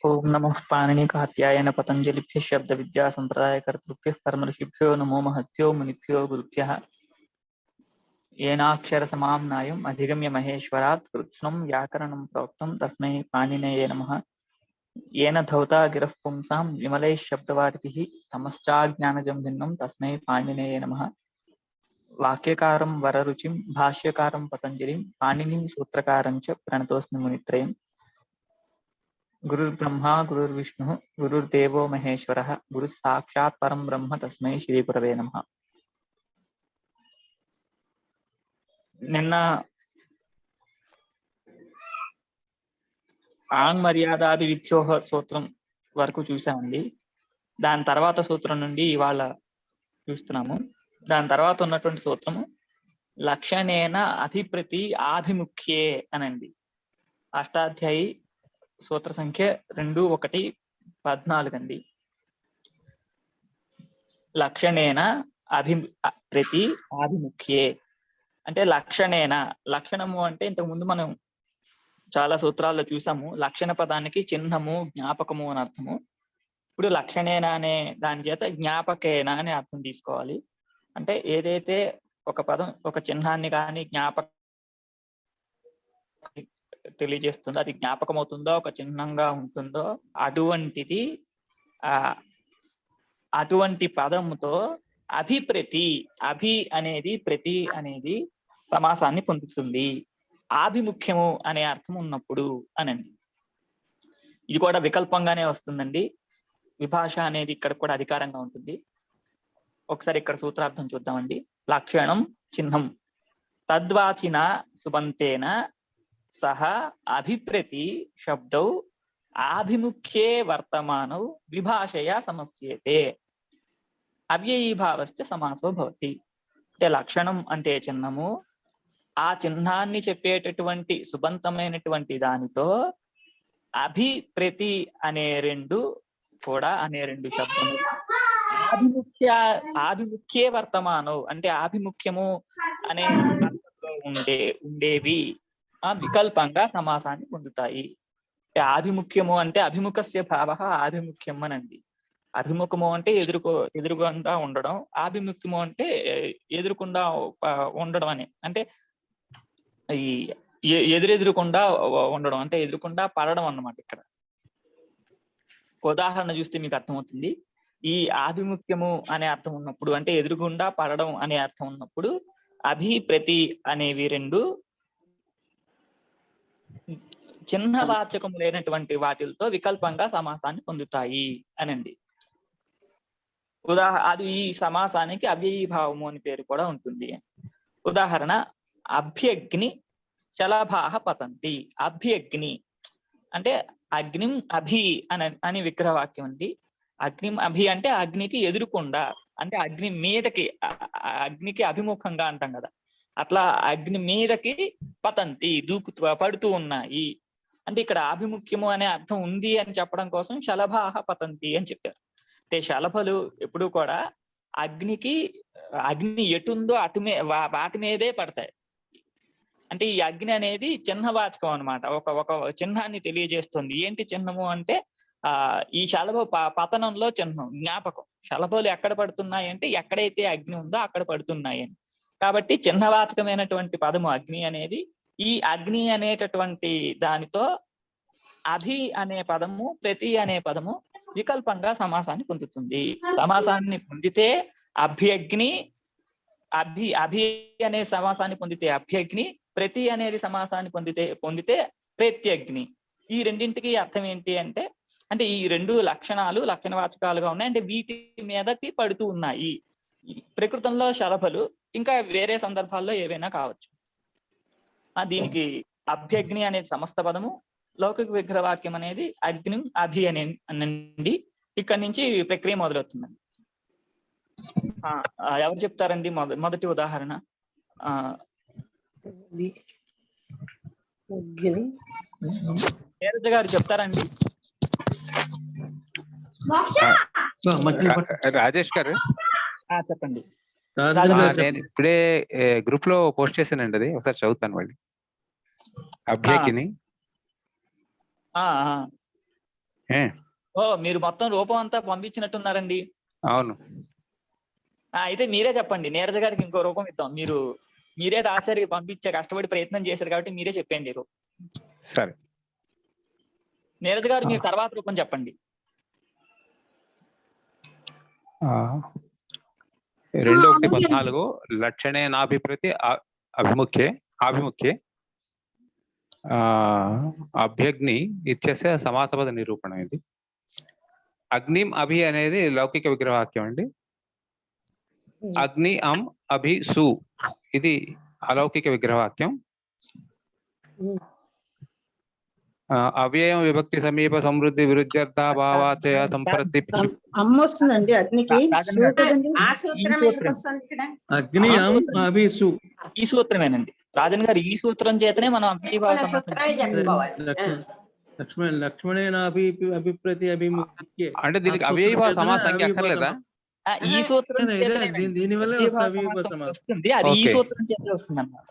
ओम नमः पाणिनिकात्यायन पतंजलिभ्यः शब्द विद्या संप्रदाय कर्तृभ्यः परम ऋषिभ्यो नमो महद्भ्यो मुनिभ्यो गुरुभ्यः येनाक्षर समाम्नायम् अधिगम्य महेश्वरात् कृत्स्नं व्याकरणं प्रोक्तं तस्मै पाणिनये नमः। येन धौता गिरः पुंसां विमलैः शब्दवारिभिः तमश्चाज्ञानजं भिन्नं तस्मै पाणिनये नमः। वाक्यकारं वररुचिं भाष्यकारं पतंजलिं पाणिनिं सूत्रकारं च प्रणतोऽस्मि मुनित्रयम्। गुरुर्ब्रह्मा गुरुर्विष्णुः गुरुर्देवो महेश्वरः गुरुः साक्षात् परं ब्रह्म तस्मै శ్రీ గురవే నమః। నిన్న ఆంగ్ మర్యాదాది విద్యోహ సూత్రం వరకు చూసామండి. దాని తర్వాత సూత్రం నుండి ఇవాళ చూస్తున్నాము. దాని తర్వాత ఉన్నటువంటి సూత్రము లక్షణేన అభిప్రతి ఆభిముఖ్యే అనండి. అష్టాధ్యాయి సూత్ర సంఖ్య 2:1-14 అండి. లక్షణేన ప్రతి ఆభిముఖ్యే అంటే లక్షణేన, లక్షణము అంటే ఇంతకు ముందు మనం చాలా సూత్రాల్లో చూసాము. లక్షణ పదానికి చిహ్నము, జ్ఞాపకము అని అర్థము. ఇప్పుడు లక్షణేన అనే దాని చేత జ్ఞాపకేన అనే అర్థం తీసుకోవాలి. అంటే ఏదైతే ఒక పదం ఒక చిహ్నాన్ని కానీ జ్ఞాపక తెలియజేస్తుందో, అది జ్ఞాపకం అవుతుందో, ఒక చిహ్నంగా ఉంటుందో అటువంటిది అటువంటి పదముతో అభిప్రతి, అభి అనేది ప్రతి అనేది సమాసాన్ని పొందుతుంది. ఆభిముఖ్యము అనే అర్థం ఉన్నప్పుడు అనండి. ఇది కూడా వికల్పంగానే వస్తుందండి. విభాష అనేది ఇక్కడ కూడా అధికారంగా ఉంటుంది. ఒకసారి ఇక్కడ సూత్రార్థం చూద్దామండి. లక్షణం చిహ్నం తద్వాచిన సుబంతేన సహ అభిప్రతి శబ్దౌ ఆభిముఖ్యే వర్తమానౌ విభాషయా సమస్యేతే అవ్యయీభావశ్చ సమాసో భవతి. అంటే లక్షణం అంటే చిహ్నము, ఆ చిహ్నాన్ని చెప్పేటటువంటి సుబంతమైనటువంటి దానితో అభిప్రతి అనే రెండు శబ్దములు ఆభిముఖ్యే వర్తమానం అంటే ఆభిముఖ్యము అనే అర్థంలో ఉండేవి వికల్పంగా సమాసాన్ని పొందుతాయి. ఆభిముఖ్యము అంటే అభిముఖస్య భావ ఆభిముఖ్యం అనండి. అభిముఖము అంటే ఎదురుగుండా ఉండడం, ఆభిముఖ్యము అంటే ఎదురుకుండా ఉండడం అని, అంటే ఈ ఎదురెదురుకుండా ఉండడం అంటే ఎదురుకుండా పడడం అన్నమాట. ఇక్కడ ఉదాహరణ చూస్తే మీకు అర్థమవుతుంది. ఈ ఆభిముఖ్యము అనే అర్థం ఉన్నప్పుడు, అంటే ఎదురుగుండా పడడం అనే అర్థం ఉన్నప్పుడు అభి ప్రతి అనేవి రెండు చిహ్నవాచకము లేనటువంటి వాటితో వికల్పంగా సమాసాన్ని పొందుతాయి అనండి. అది ఈ సమాసానికి అవ్యయీభావము అని పేరు కూడా ఉంటుంది. ఉదాహరణ అభ్యగ్ని శలభాః పతంతి. అభ్యగ్ని అంటే అగ్నిం అభి అని విగ్రహవాక్యం అండి. అగ్నిం అభి అంటే అగ్నికి ఎదురుకుండా, అంటే అగ్ని మీదకి, అగ్నికి అభిముఖంగా అంటాం కదా, అట్లా అగ్ని మీదకి పతంతి పడుతూ ఉన్నాయి. అంటే ఇక్కడ ఆభిముఖ్యము అనే అర్థం ఉంది అని చెప్పడం కోసం శలభాః పతంతి అని చెప్పారు. అంటే శలభలు ఎప్పుడు కూడా అగ్ని ఎటుందో వాటి మీదే పడతాయి. అంటే ఈ అగ్ని అనేది చిహ్నవాచకం అనమాట. ఒక చిహ్నాన్ని తెలియజేస్తుంది. ఏంటి చిహ్నము అంటే ఈ శలభ పతనంలో చిహ్నం, జ్ఞాపకం. శలభలు ఎక్కడ పడుతున్నాయి అంటే ఎక్కడైతే అగ్ని ఉందో అక్కడ పడుతున్నాయి అని. కాబట్టి చిహ్నవాచకమైనటువంటి పదము అగ్ని అనేది. ఈ అగ్ని అనేటటువంటి దానితో అభి అనే పదము, ప్రతి అనే పదము వికల్పంగా సమాసాన్ని పొందుతుంది. సమాసాన్ని పొందితే అభ్యగ్ని, అభి అనే సమాసాన్ని పొందితే అభ్యగ్ని, ప్రతి అనేది సమాసాన్ని పొందితే ప్రత్యగ్ని. ఈ రెండింటికి అర్థం ఏంటి అంటే ఈ రెండు లక్షణాలు లక్షణవాచకాలుగా ఉన్నాయి. అంటే వీటి మీదకి పడుతూ ఉన్నాయి. ప్రకృతంలో శలభలు, ఇంకా వేరే సందర్భాల్లో ఏవైనా కావచ్చు. దీనికి అభ్యగ్ని అనేది సమస్త పదము, లౌకిక విగ్రహవాక్యం అనేది అగ్ని అభి అనండి. ఇక్కడి నుంచి ప్రక్రియ మొదలవుతుందండి. ఎవరు చెప్తారండి మొదటి ఉదాహరణ? నీరజ గారు చెప్తారండి. రాజేష్ గారు చెప్పండి. నేను ఇప్పుడే గ్రూప్ లో పోస్ట్ చేశానండి, అది ఒకసారి చదువుతాను మళ్ళీ. అభ్యర్థిని ఏ ఓ మీరు మొత్తం రూపం అంతా పంపించినట్టున్నారండి. అవును. అయితే మీరే చెప్పండి, నీరజ గారికి ఇంకో రూపం ఇద్దాం. మీరే రాశారు, పంపించే కష్టపడి ప్రయత్నం చేశారు కాబట్టి మీరే చెప్పండి రూపం. సరే, నీరజ గారు మీరు తర్వాత రూపం చెప్పండి. 2:14 లక్షణే నాభిప్రతి ఆభిముఖ్యే అభ్యగ్ని ఇత్యస్య సమాసపద నిరూపణ. ఇది అగ్నిం అభి అనేది లౌకిక విగ్రహవాక్యం అండి. అగ్ని అం అభి సు ఇది అలౌకిక విగ్రహవాక్యం. అవ్యయం విభక్తి సమీప సమృద్ధి విరుద్ధ్యర్థ భావాచయ సంప్రతి అమ్మ వస్తుందండి అగ్నికి. అగ్ని అభి సు ఈ సూత్రమేనండి రాజన్ గారు. ఈ సూత్రం చేతనే మనం లక్ష్మణేన అభిప్రతి అభిముఖ్యే అంటే దీనికి అవ్యయభావ సమాసం అక్కర్లేదా? ఈ సూత్రం దీని వల్ల వస్తుంది. అది ఈ సూత్రం చేత వస్తుంది అన్నమాట.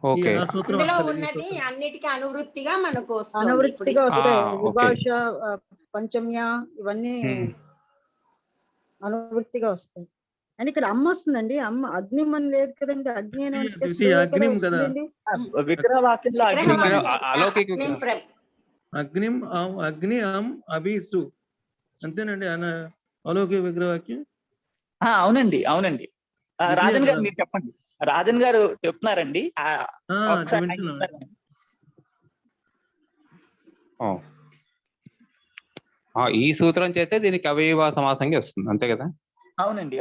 ఓకే, అందులో ఉన్నది అన్నిటికీ అనువృత్తిగా మనకు అనువృత్తిగా వస్తాయి. విభాష, పంచమ్య ఇవన్నీ అనువృత్తిగా వస్తాయి. అని ఇక్కడ అమ్మ వస్తుందండి. అమ్మ అగ్ని మన లేదు కదండి. అగ్ని అని విగ్రహవాక్యంలో అగ్ని అం అభిసు అంతేనండి అలౌకిక విగ్రహవాక్యం. అవునండి. రాజన్ గారు మీరు చెప్పండి. రాజన్ గారు చెప్తున్నారండి. ఈ సూత్రం చేస్తే దీనికి అవ్యయభావ సమాసంగా వస్తుంది, అంతే కదా? అవునండి.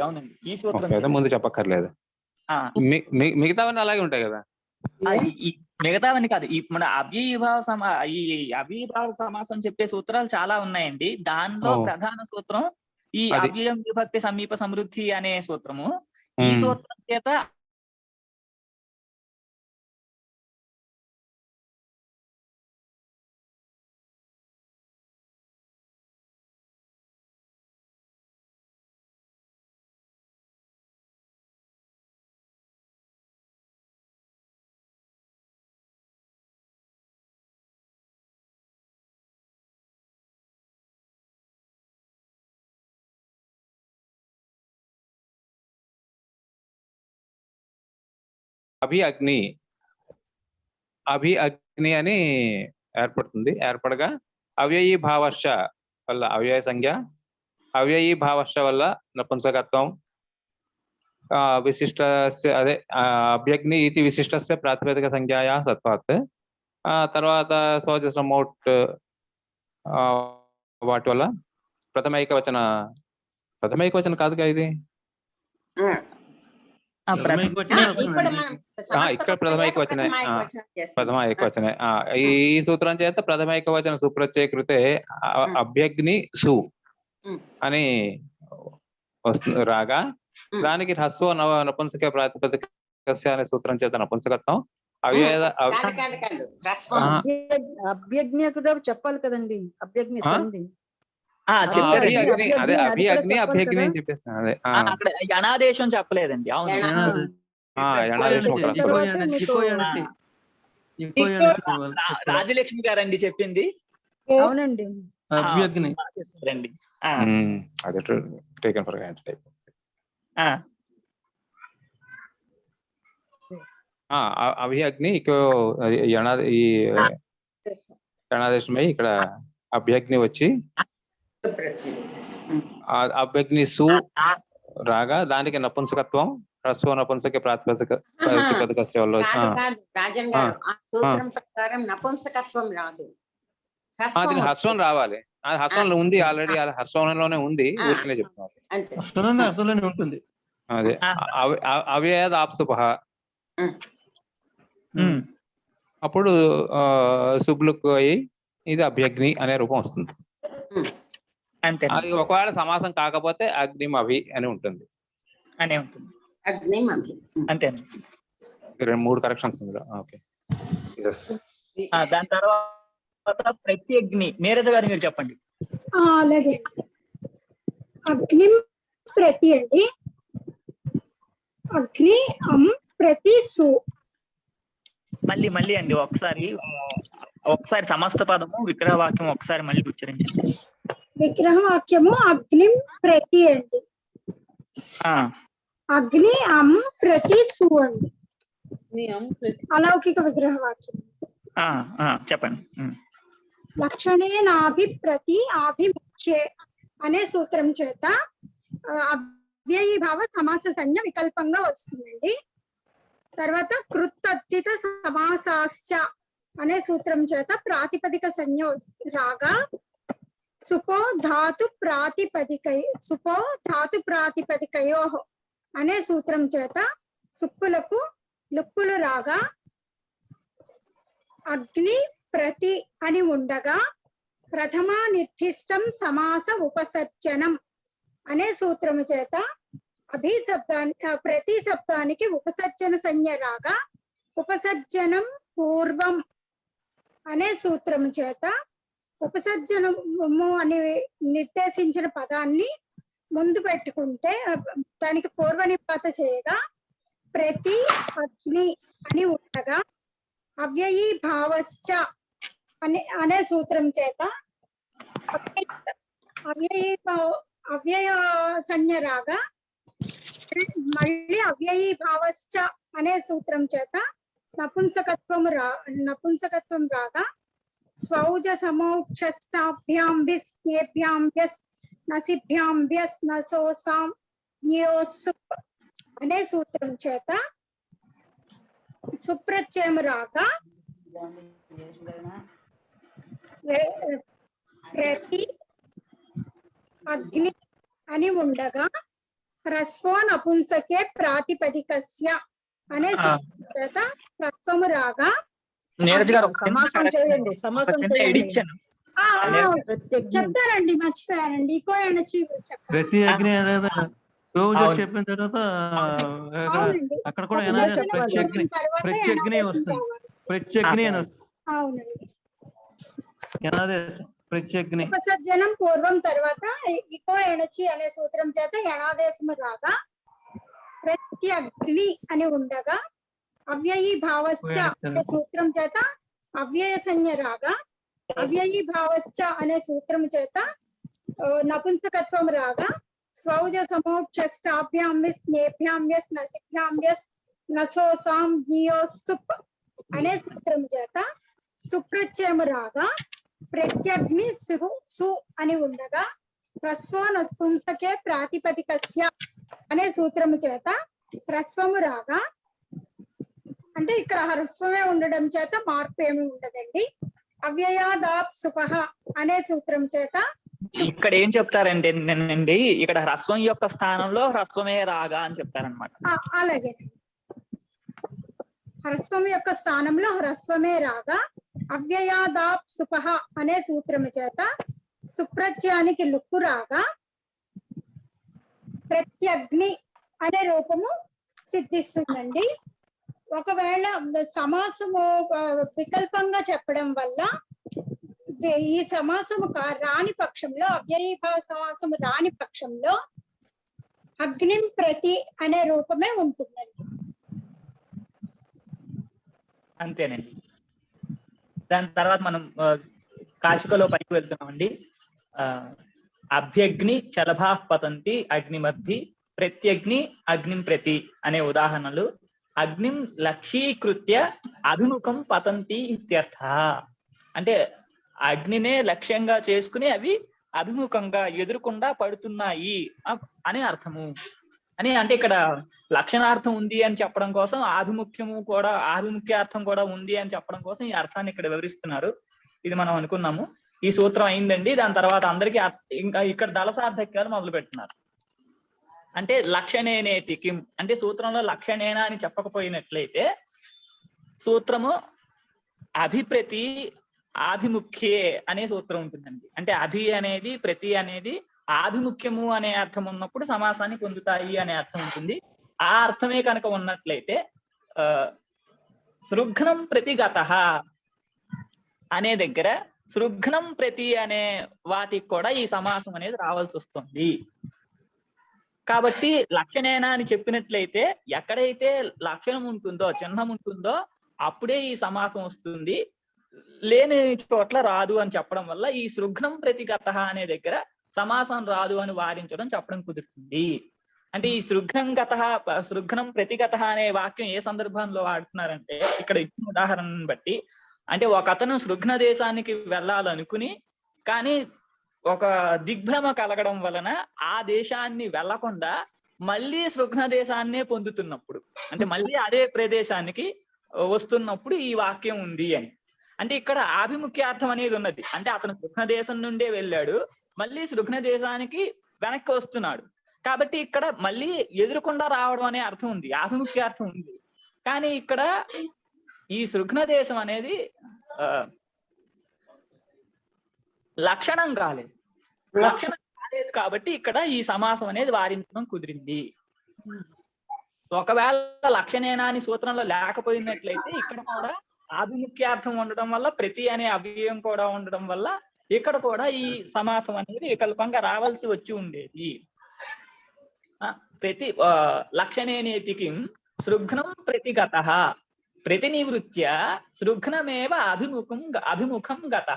ఈ సూత్రం ముందు చెప్పక్కర్లేదు. మిగతావన్నీ అలాగే ఉంటాయి కదా? మిగతావన్నీ కాదు. మన అవ్యయభావ సమాసం చెప్పే సూత్రాలు చాలా ఉన్నాయండి. దానిలో ప్రధాన సూత్రం ఈ అవ్యయం విభక్తి సమీప సమృద్ధి అనే సూత్రము. ఈ సూత్రం చేత అభి అగ్ని అని ఏర్పడగా అవ్యయీ భావశ్చ వల్ల అవ్యయ సంజ్ఞ, అవ్యయీ భావశ్చ వల్ల నపుంసకత్వం, విశిష్టస్య అదే అభ్యగ్ని ఇది విశిష్టస్య ప్రాతిపదిక సంజ్ఞాయా సత్వాత్. తర్వాత సోజసమౌట్ వాటి వల్ల ప్రథమైక వచన కాదుగా ఇది. ఇక్కడ ప్రథమైక వచన. ఈ సూత్రం చేత ప్రథమైక వచన సుప్రత్యయకృతే అభ్యగ్ని సు అని వస్తుంది రాగా, దానికి హ్రస్వ నపుంసక ప్రాతిపదిక అనే సూత్రం చేత నపుంసకత్వం. అభ్యగ్ని కూడా చెప్పాలి కదండి. అభ్యగ్ని సంధి అదే అభి అభ్యగ్ని అని చెప్పేస్తాను. అదే అనాదేశం చెప్పలేదండి. అవును, రాజలక్ష్మి గారండి చెప్పింది. అవునండి, అభ్యగ్ని అదే టేకెన్ ఫర్ గ్రాంటెడ్. అభ్యగ్ని ఈ యణాదేశమై ఇక్కడ అభ్యగ్ని వచ్చి అభ్యగ్ని సు రాగా, దానికి నపుంసకత్వం హ్రస్వ నపుంసక ప్రాతిపదిక నపుంసకత్వం రాదు, హ్రస్వం రావాలి. హ్రస్వం ఉంది, ఆల్రెడీ హ్రస్వంలోనే ఉంది, ఊరికనే చెప్తున్నారు. ఉంటుంది. అదే అవ్యయాద్ ఆప్సుప, అప్పుడు సుబ్లుక్ అయ్యి ఇది అభ్యగ్ని అనే రూపం వస్తుంది. అది ఒకవేళ సమాసం కాకపోతే అగ్నిం అభి అని ఉంటుంది. అంతే. 3 కరెక్షన్స్ ఇందులో. ఓకే, దాని తర్వాత ప్రత్యగ్ని. నీరజ గారు మీరు చెప్పండి. అలాగే అగ్నిం ప్రతి అండి. అగ్ని అం ప్రతి సు. మళ్ళీ అండి ఒకసారి ఒకసారి సమస్త పదము విగ్రహ వాక్యం ఒకసారి మళ్ళీ ఉచ్చరించండి. విగ్రహ వాక్యము అగ్నిం ప్రతి అండి. ఆ, అగ్ని ప్రతి సు అండి. అలౌకిక విగ్రహ వాక్యం. ఆ, ఆ, చెప్పండి. లక్షణే నాభి ప్రతి ఆభిముఖ్యే అనే సూత్రం చేత అవ్యయీభావ సమాస సంజ్ఞ వికల్పంగా వస్తుందండి. తర్వాత కృత్తద్ధిత సమాసాశ్చ అనే సూత్రం చేత ప్రాతిపదిక సంజ్ఞ రాగా సుపో ధాతు ప్రాతిపదికయో అనే సూత్రం చేత సుప్పులకు లుక్కులు రాగా అగ్ని ప్రతి అని ఉండగా ప్రథమ నిర్దిష్టం సమాస ఉపసర్జనం అనే సూత్రము చేత ప్రతి శబ్దానికి ఉపసర్జన సంజ్ఞ రాగా ఉపసర్జనం పూర్వం అనే సూత్రము చేత ఉపసర్జనము అని నిర్దేశించిన పదాన్ని ముందు పెట్టుకుంటే దానికి పూర్వ నిపాత చేయగా ప్రతి అగ్ని అని ఉండగా అవ్యయీభావశ్చ అనే సూత్రం చేత అవ్యయ సంజ్ఞ రాగా మళ్ళీ అవ్యయీభావశ్చ అనే సూత్రం చేత నపుంసకత్వం రాగా స్వౌజ సమోక్షష్టాభ్యాం బిస్ స్నేభ్యాం బిస్ నసిభ్యాం బిస్ నసోసాం న్యోసుప్ అనే సూత్రం చేత సుప్రత్యయం రాగా ప్రతి అగ్ని అని ఉండగా హ్రస్వో నపుంసకే ప్రాతిపదికస్య అనే సూత్రం చేత హ్రస్వము రాగా నీరజ్ గారు ఒక చిన్న సమాసం చేయండి, ఒక సమాసం చిన్న చేయండి. ఎడిషన్. చెప్తారండి, మర్చిపోయారండి. ఇకో ఎనర్జీ ప్రతి అగ్ని అనేది అవును. చెప్పిన తర్వాత అవునండి. అక్కడ కూడా ఉపసర్జనం ప్రత్యగ్ని తర్వాత ప్రత్యగ్ని యనాదేశం వస్తుంది. రావాలి. ప్రత్యగ్ని అని వస్తుంది. అవునండి. యనాదేశం ప్రత్యగ్ని. ఉపసర్జనం పూర్వం తర్వాత ఇకో ఎనర్జీ అనే సూత్రం చేత యనాదేశము రాగా ప్రత్యగ్ని అని ఉండగా అవ్యయీభావశ్చ అనే సూత్రం చేత అవ్యయ సంజ్ఞ రాగా అవ్యయీభావశ్చ అనే సూత్రం చేత నపుంసకత్వం రాగా స్వౌజ సమోక్షష్టాభ్యాం విస్ స్నేభ్యాం విస్ నసిభ్యాం విస్ నసోసాం జియోసుప్ అనే సూత్రం చేత సుప్రత్యయము రాగా ప్రత్యగ్ని సు అని ఉండగా హ్రస్వ నపుంసకే ప్రాతిపదికస్య అనే సూత్రము చేత హ్రస్వము రాగా, అంటే ఇక్కడ హ్రస్వమే ఉండడం చేత మార్పు ఏమి ఉండదండి. అవ్యయాదాప్ సుపహ అనే సూత్రం చేత ఇక్కడ ఏం చెప్తారంటే అండి, ఇక్కడ హ్రస్వం యొక్క స్థానంలో హ్రస్వమే రాగా అని చెప్తారనమాట. అలాగే హ్రస్వం యొక్క స్థానంలో హ్రస్వమే రాగా అవ్యయాదాప్ సుపహ అనే సూత్రము చేత సుప్రత్యయానికి లుక్కు రాగా ప్రత్యగ్ని అనే రూపము సిద్ధిస్తుందండి. ఒకవేళ సమాసము వికల్పంగా చెప్పడం వల్ల ఈ సమాసము రాని పక్షంలో, అవ్యయీభావ సమాసము రాని పక్షంలో అగ్నిం ప్రతి అనే రూపమే ఉంటుందండి. అంతేనండి. దాని తర్వాత మనం కాశికలో పైకి వెళ్తున్నామండి. అభ్యగ్ని చలభా పతంతి అగ్నిమభి ప్రత్యగ్ని అగ్నిం ప్రతి అనే ఉదాహరణలు. అగ్నిం లక్ష్యీకృత్య అభిముఖం పతంతి ఇత్యర్థ. అంటే అగ్నినే లక్ష్యంగా చేసుకుని అవి అభిముఖంగా ఎదురుకుండా పడుతున్నాయి అనే అర్థము అని. అంటే ఇక్కడ లక్షణార్థం ఉంది అని చెప్పడం కోసం ఆభిముఖ్యార్థం కూడా ఉంది అని చెప్పడం కోసం ఈ అర్థాన్ని ఇక్కడ వివరిస్తున్నారు. ఇది మనం అనుకున్నాము. ఈ సూత్రం అయిందండి. దాని తర్వాత అందరికీ ఇంకా ఇక్కడ దళసార్థక్యాలు మొదలు పెడుతున్నారు. అంటే లక్షణేనేతి కిం అంటే సూత్రంలో లక్షణేనా అని చెప్పకపోయినట్లయితే సూత్రము అభిప్రతి ఆభిముఖ్యే అనే సూత్రం ఉంటుందండి. అంటే అభి అనేది ప్రతి అనేది ఆభిముఖ్యము అనే అర్థం ఉన్నప్పుడు సమాసాన్ని పొందుతాయి అనే అర్థం ఉంటుంది. ఆ అర్థమే కనుక ఉన్నట్లయితే సృఘ్నం ప్రతి గతః అనే దగ్గర సృఘ్నం ప్రతి అనే వాటికి కూడా ఈ సమాసం అనేది రావాల్సి వస్తుంది. కాబట్టి లక్షణేనా అని చెప్పినట్లయితే ఎక్కడైతే లక్షణం ఉంటుందో, చిహ్నం ఉంటుందో అప్పుడే ఈ సమాసం వస్తుంది. లేని చోట్ల రాదు అని చెప్పడం వల్ల ఈ శృఘ్నం ప్రతిగత అనే దగ్గర సమాసం రాదు అని వారించడం చెప్పడం కుదురుతుంది. అంటే ఈ శృఘ్నం ప్రతిగత అనే వాక్యం ఏ సందర్భంలో వాడుతున్నారంటే ఇక్కడ ఇచ్చిన ఉదాహరణను బట్టి, అంటే ఒక అతను శృఘ్న దేశానికి వెళ్ళాలనుకుని కానీ ఒక దిగ్భ్రమ కలగడం వలన ఆ దేశాన్ని వెళ్లకుండా మళ్ళీ శృఘ్న దేశాన్నే పొందుతున్నప్పుడు, అంటే మళ్ళీ అదే ప్రదేశానికి వస్తున్నప్పుడు ఈ వాక్యం ఉంది అని. అంటే ఇక్కడ ఆభిముఖ్యార్థం అనేది ఉన్నది. అంటే అతను శృఘ్న దేశం నుండే వెళ్ళాడు, మళ్ళీ శృఘ్న దేశానికి వెనక్కి వస్తున్నాడు కాబట్టి ఇక్కడ మళ్ళీ ఎదురుకుండా రావడం అనే అర్థం ఉంది, ఆభిముఖ్యార్థం ఉంది. కానీ ఇక్కడ ఈ శృఘ్న దేశం అనేది లక్షణం కాలేదు కాబట్టి ఇక్కడ ఈ సమాసం అనేది వారించడం కుదిరింది. ఒకవేళ లక్షణేనా అని సూత్రంలో లేకపోయినట్లయితే ఇక్కడ కూడా ఆభిముఖ్యార్థం ఉండడం వల్ల ప్రతి అనే అవ్యయం కూడా ఉండడం వల్ల ఇక్కడ కూడా ఈ సమాసం అనేది వికల్పంగా రావాల్సి వచ్చి ఉండేది. ప్రతి లక్షణేనేతికి శృఘ్నం ప్రతిగత ప్రతినివృత్య శృఘ్నమేవ అభిముఖం గత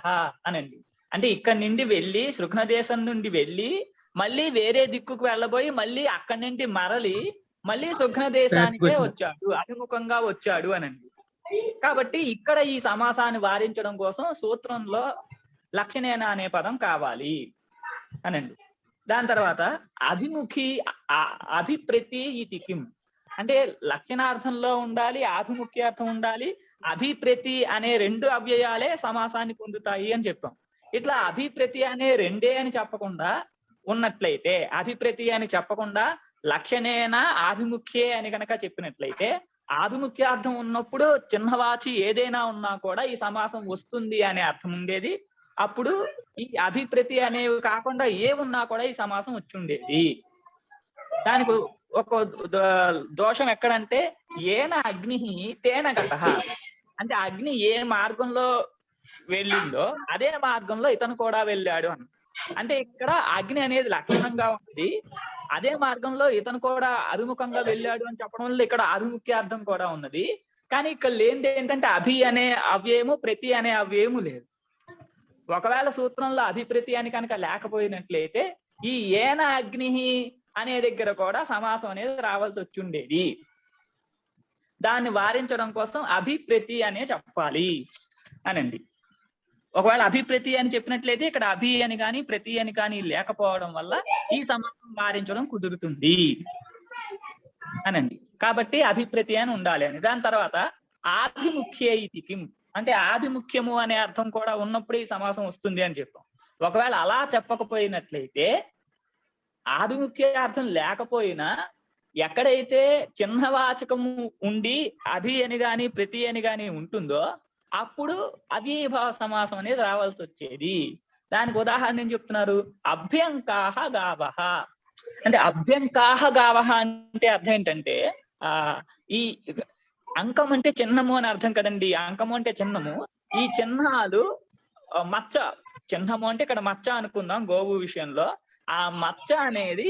అనండి. అంటే ఇక్కడ నుండి వెళ్ళి శృఘ్న దేశం నుండి వెళ్ళి మళ్ళీ వేరే దిక్కుకు వెళ్ళబోయి మళ్ళీ అక్కడి నుండి మరలి మళ్ళీ శృఘ్న దేశానికే వచ్చాడు, అభిముఖంగా వచ్చాడు అనండి. కాబట్టి ఇక్కడ ఈ సమాసాన్ని వారించడం కోసం సూత్రంలో లక్షణేన అనే పదం కావాలి అనండి. దాని తర్వాత అభిముఖి అభిప్రతి ఇతి కిం, అంటే లక్షణార్థంలో ఉండాలి, ఆభిముఖ్యార్థం ఉండాలి, అభిప్రతి అనే రెండు అవ్యయాలే సమాసాన్ని పొందుతాయి అని చెప్పాం. ఇట్లా అభిప్రతి అనే రెండే అని చెప్పకుండా ఉన్నట్లయితే, అభిప్రతి అని చెప్పకుండా లక్షణేన ఆభిముఖ్యే అని కనుక చెప్పినట్లయితే, ఆభిముఖ్యార్థం ఉన్నప్పుడు చిహ్నవాచి ఏదైనా ఉన్నా కూడా ఈ సమాసం వస్తుంది అనే అర్థం ఉండేది. అప్పుడు ఈ అభిప్రతి అనేవి కాకుండా ఏ ఉన్నా కూడా ఈ సమాసం వచ్చి ఉండేది. దానికి ఒక దోషం ఎక్కడంటే ఏన అగ్ని తేన గత, అంటే అగ్ని ఏ మార్గంలో వెళ్ళిందో అదే మార్గంలో ఇతను కూడా వెళ్ళాడు అని. అంటే ఇక్కడ అగ్ని అనేది లక్షణంగా ఉంది, అదే మార్గంలో ఇతను కూడా అభిముఖంగా వెళ్ళాడు అని చెప్పడం వల్ల ఇక్కడ ఆభిముఖ్యార్థం కూడా ఉన్నది. కానీ ఇక్కడ లేనిది ఏంటంటే అభి అనే అవ్యయము, ప్రతి అనే అవ్యయము లేదు. ఒకవేళ సూత్రంలో అభిప్రతి అని కనుక లేకపోయినట్లయితే ఈ ఏన అగ్ని అనే దగ్గర కూడా సమాసం అనేది రావాల్సి వచ్చి ఉండేది. దాన్ని వారించడం కోసం అభిప్రతి అనే చెప్పాలి అనండి. ఒకవేళ అభిప్రతి అని చెప్పినట్లయితే ఇక్కడ అభి అని కానీ ప్రతి అని కానీ లేకపోవడం వల్ల ఈ సమాసం వారించడం కుదురుతుంది అనండి. కాబట్టి అభిప్రతి అని ఉండాలి అని. దాని తర్వాత ఆభిముఖ్యే ఇతి కిం, అంటే ఆభిముఖ్యము అనే అర్థం కూడా ఉన్నప్పుడు ఈ సమాసం వస్తుంది అని చెప్పాం. ఒకవేళ అలా చెప్పకపోయినట్లయితే, ఆభిముఖ్యార్థం లేకపోయినా ఎక్కడైతే చిహ్నవాచకము ఉండి అభి అని గాని ప్రతి అని గాని ఉంటుందో అప్పుడు అవ్యయభావ సమాసం అనేది రావాల్సి వచ్చేది. దానికి ఉదాహరణ ఏం చెప్తున్నారు, అభ్యంకాహ గావహ. అంటే అభ్యంకాహ గావహ అంటే అర్థం ఏంటంటే ఈ అంకం అంటే చిహ్నము అని అర్థం కదండి. అంకము అంటే చిహ్నము. ఈ చిహ్నాలు మచ్చ, చిహ్నము అంటే ఇక్కడ మచ్చ అనుకుందాం గోవు విషయంలో. ఆ మచ్చ అనేది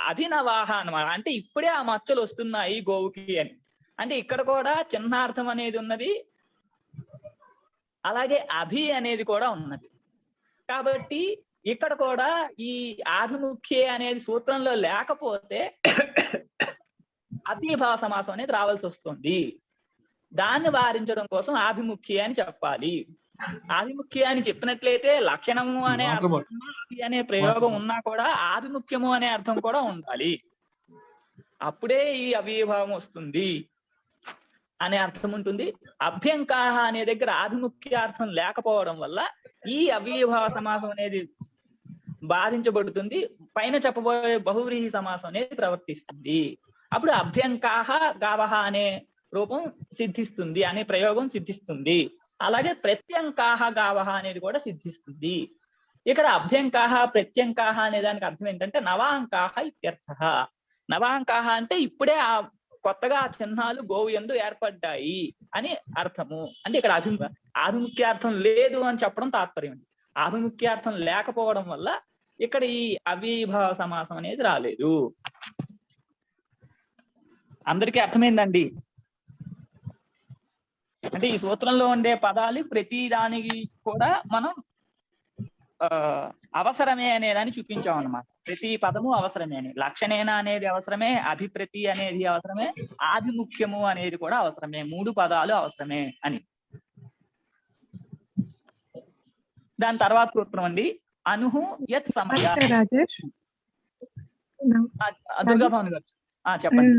అభినవాహ అన్నమాట. అంటే ఇప్పుడే ఆ మచ్చలు వస్తున్నాయి గోవుకి అని. అంటే ఇక్కడ కూడా చిహ్నార్థం అనేది ఉన్నది, అలాగే అభి అనేది కూడా ఉన్నది. కాబట్టి ఇక్కడ కూడా ఈ ఆభిముఖ్యే అనేది సూత్రంలో లేకపోతే అవ్యయభావ సమాసం అనేది రావాల్సి వస్తుంది. దాన్ని వారించడం కోసం ఆభిముఖ్య అని చెప్పాలి. ఆభిముఖ్య అని చెప్పినట్లయితే లక్షణము అనే అర్థం అనే ప్రయోగం ఉన్నా కూడా ఆభిముఖ్యము అనే అర్థం కూడా ఉండాలి. అప్పుడే ఈ అవ్యయభావం వస్తుంది అనే అర్థం ఉంటుంది. అభ్యంకాహ అనే దగ్గర ఆభిముఖ్యార్థం లేకపోవడం వల్ల ఈ అవ్యయభావ సమాసం అనేది బాధించబడుతుంది. పైన చెప్పబోయే బహువ్రీహి సమాసం అనేది ప్రవర్తిస్తుంది. అప్పుడు అభ్యంకాహ గావహ అనే రూపం సిద్ధిస్తుంది, అనే ప్రయోగం సిద్ధిస్తుంది. అలాగే ప్రత్యంకాహ గావహ అనేది కూడా సిద్ధిస్తుంది. ఇక్కడ అభ్యంకాహ ప్రత్యంకాహ అనే దానికి అర్థం ఏంటంటే నవాంకాహ ఇత్యర్థః. నవాంకాహ అంటే ఇప్పుడే ఆ కొత్తగా చిహ్నాలు గోవు యందు ఏర్పడ్డాయి అని అర్థము. అంటే ఇక్కడ ఆభిముఖ్యార్థం లేదు అని చెప్పడం తాత్పర్యం. ఆభిముఖ్యార్థం లేకపోవడం వల్ల ఇక్కడ ఈ అవ్యయభావ సమాసం అనేది రాలేదు. అందరికీ అర్థమైందండి? అంటే ఈ సూత్రంలో ఉండే పదాలు ప్రతి దానికి కూడా మనం అవసరమే అనేదాన్ని చూపించాం అన్నమాట. ప్రతి పదము అవసరమే అని. లక్షణేన అనేది అవసరమే, అభిప్రతి అనేది అవసరమే, ఆభిముఖ్యము అనేది కూడా అవసరమే. 3 పదాలు అవసరమే అని. దాని తర్వాత సూత్రం అండి, అనుహు యత్ సమయ. రాజేష్, దుర్గాభవన్ గారు చెప్పండి.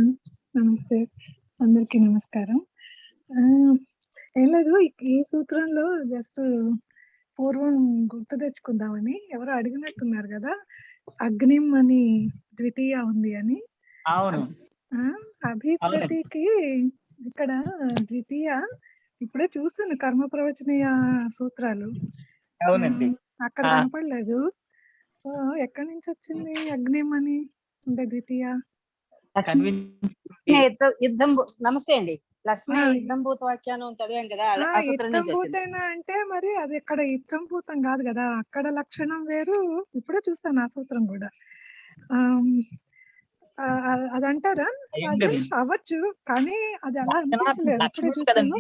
నమస్తే, అందరికి నమస్కారం. ఏం లేదు, ఈ సూత్రంలో జస్ట్ పూర్వం గుర్తు తెచ్చుకుందామని ఎవరో అడిగినట్టున్నారు కదా, అగ్నిం అని ద్వితీయ ఉంది అని. అవును. అభిప్రతికి ఇక్కడ ద్వితీయ ఇప్పుడే చూసాను కర్మ ప్రవచనీయ సూత్రాలు. అవునండి. అక్కడ కనపడలేదు. సో ఎక్కడి నుంచి వచ్చింది అగ్నిం అని అంటే ద్వితీయ? నమస్తే అండి. లక్ష్మీ యుద్ధం భూత వాక్యాన్ని చదివాం కదా, ఇత్తం భూతేనా అంటే మరి అది ఇక్కడ ఇత్తం భూతం కాదు కదా, అక్కడ లక్షణం వేరు. ఇప్పుడే చూస్తాను ఆ సూత్రం కూడా. అదంటారా? అవ్వచ్చు, కానీ అది అలా అనిపించలేదు. ఇప్పుడే చూస్తాను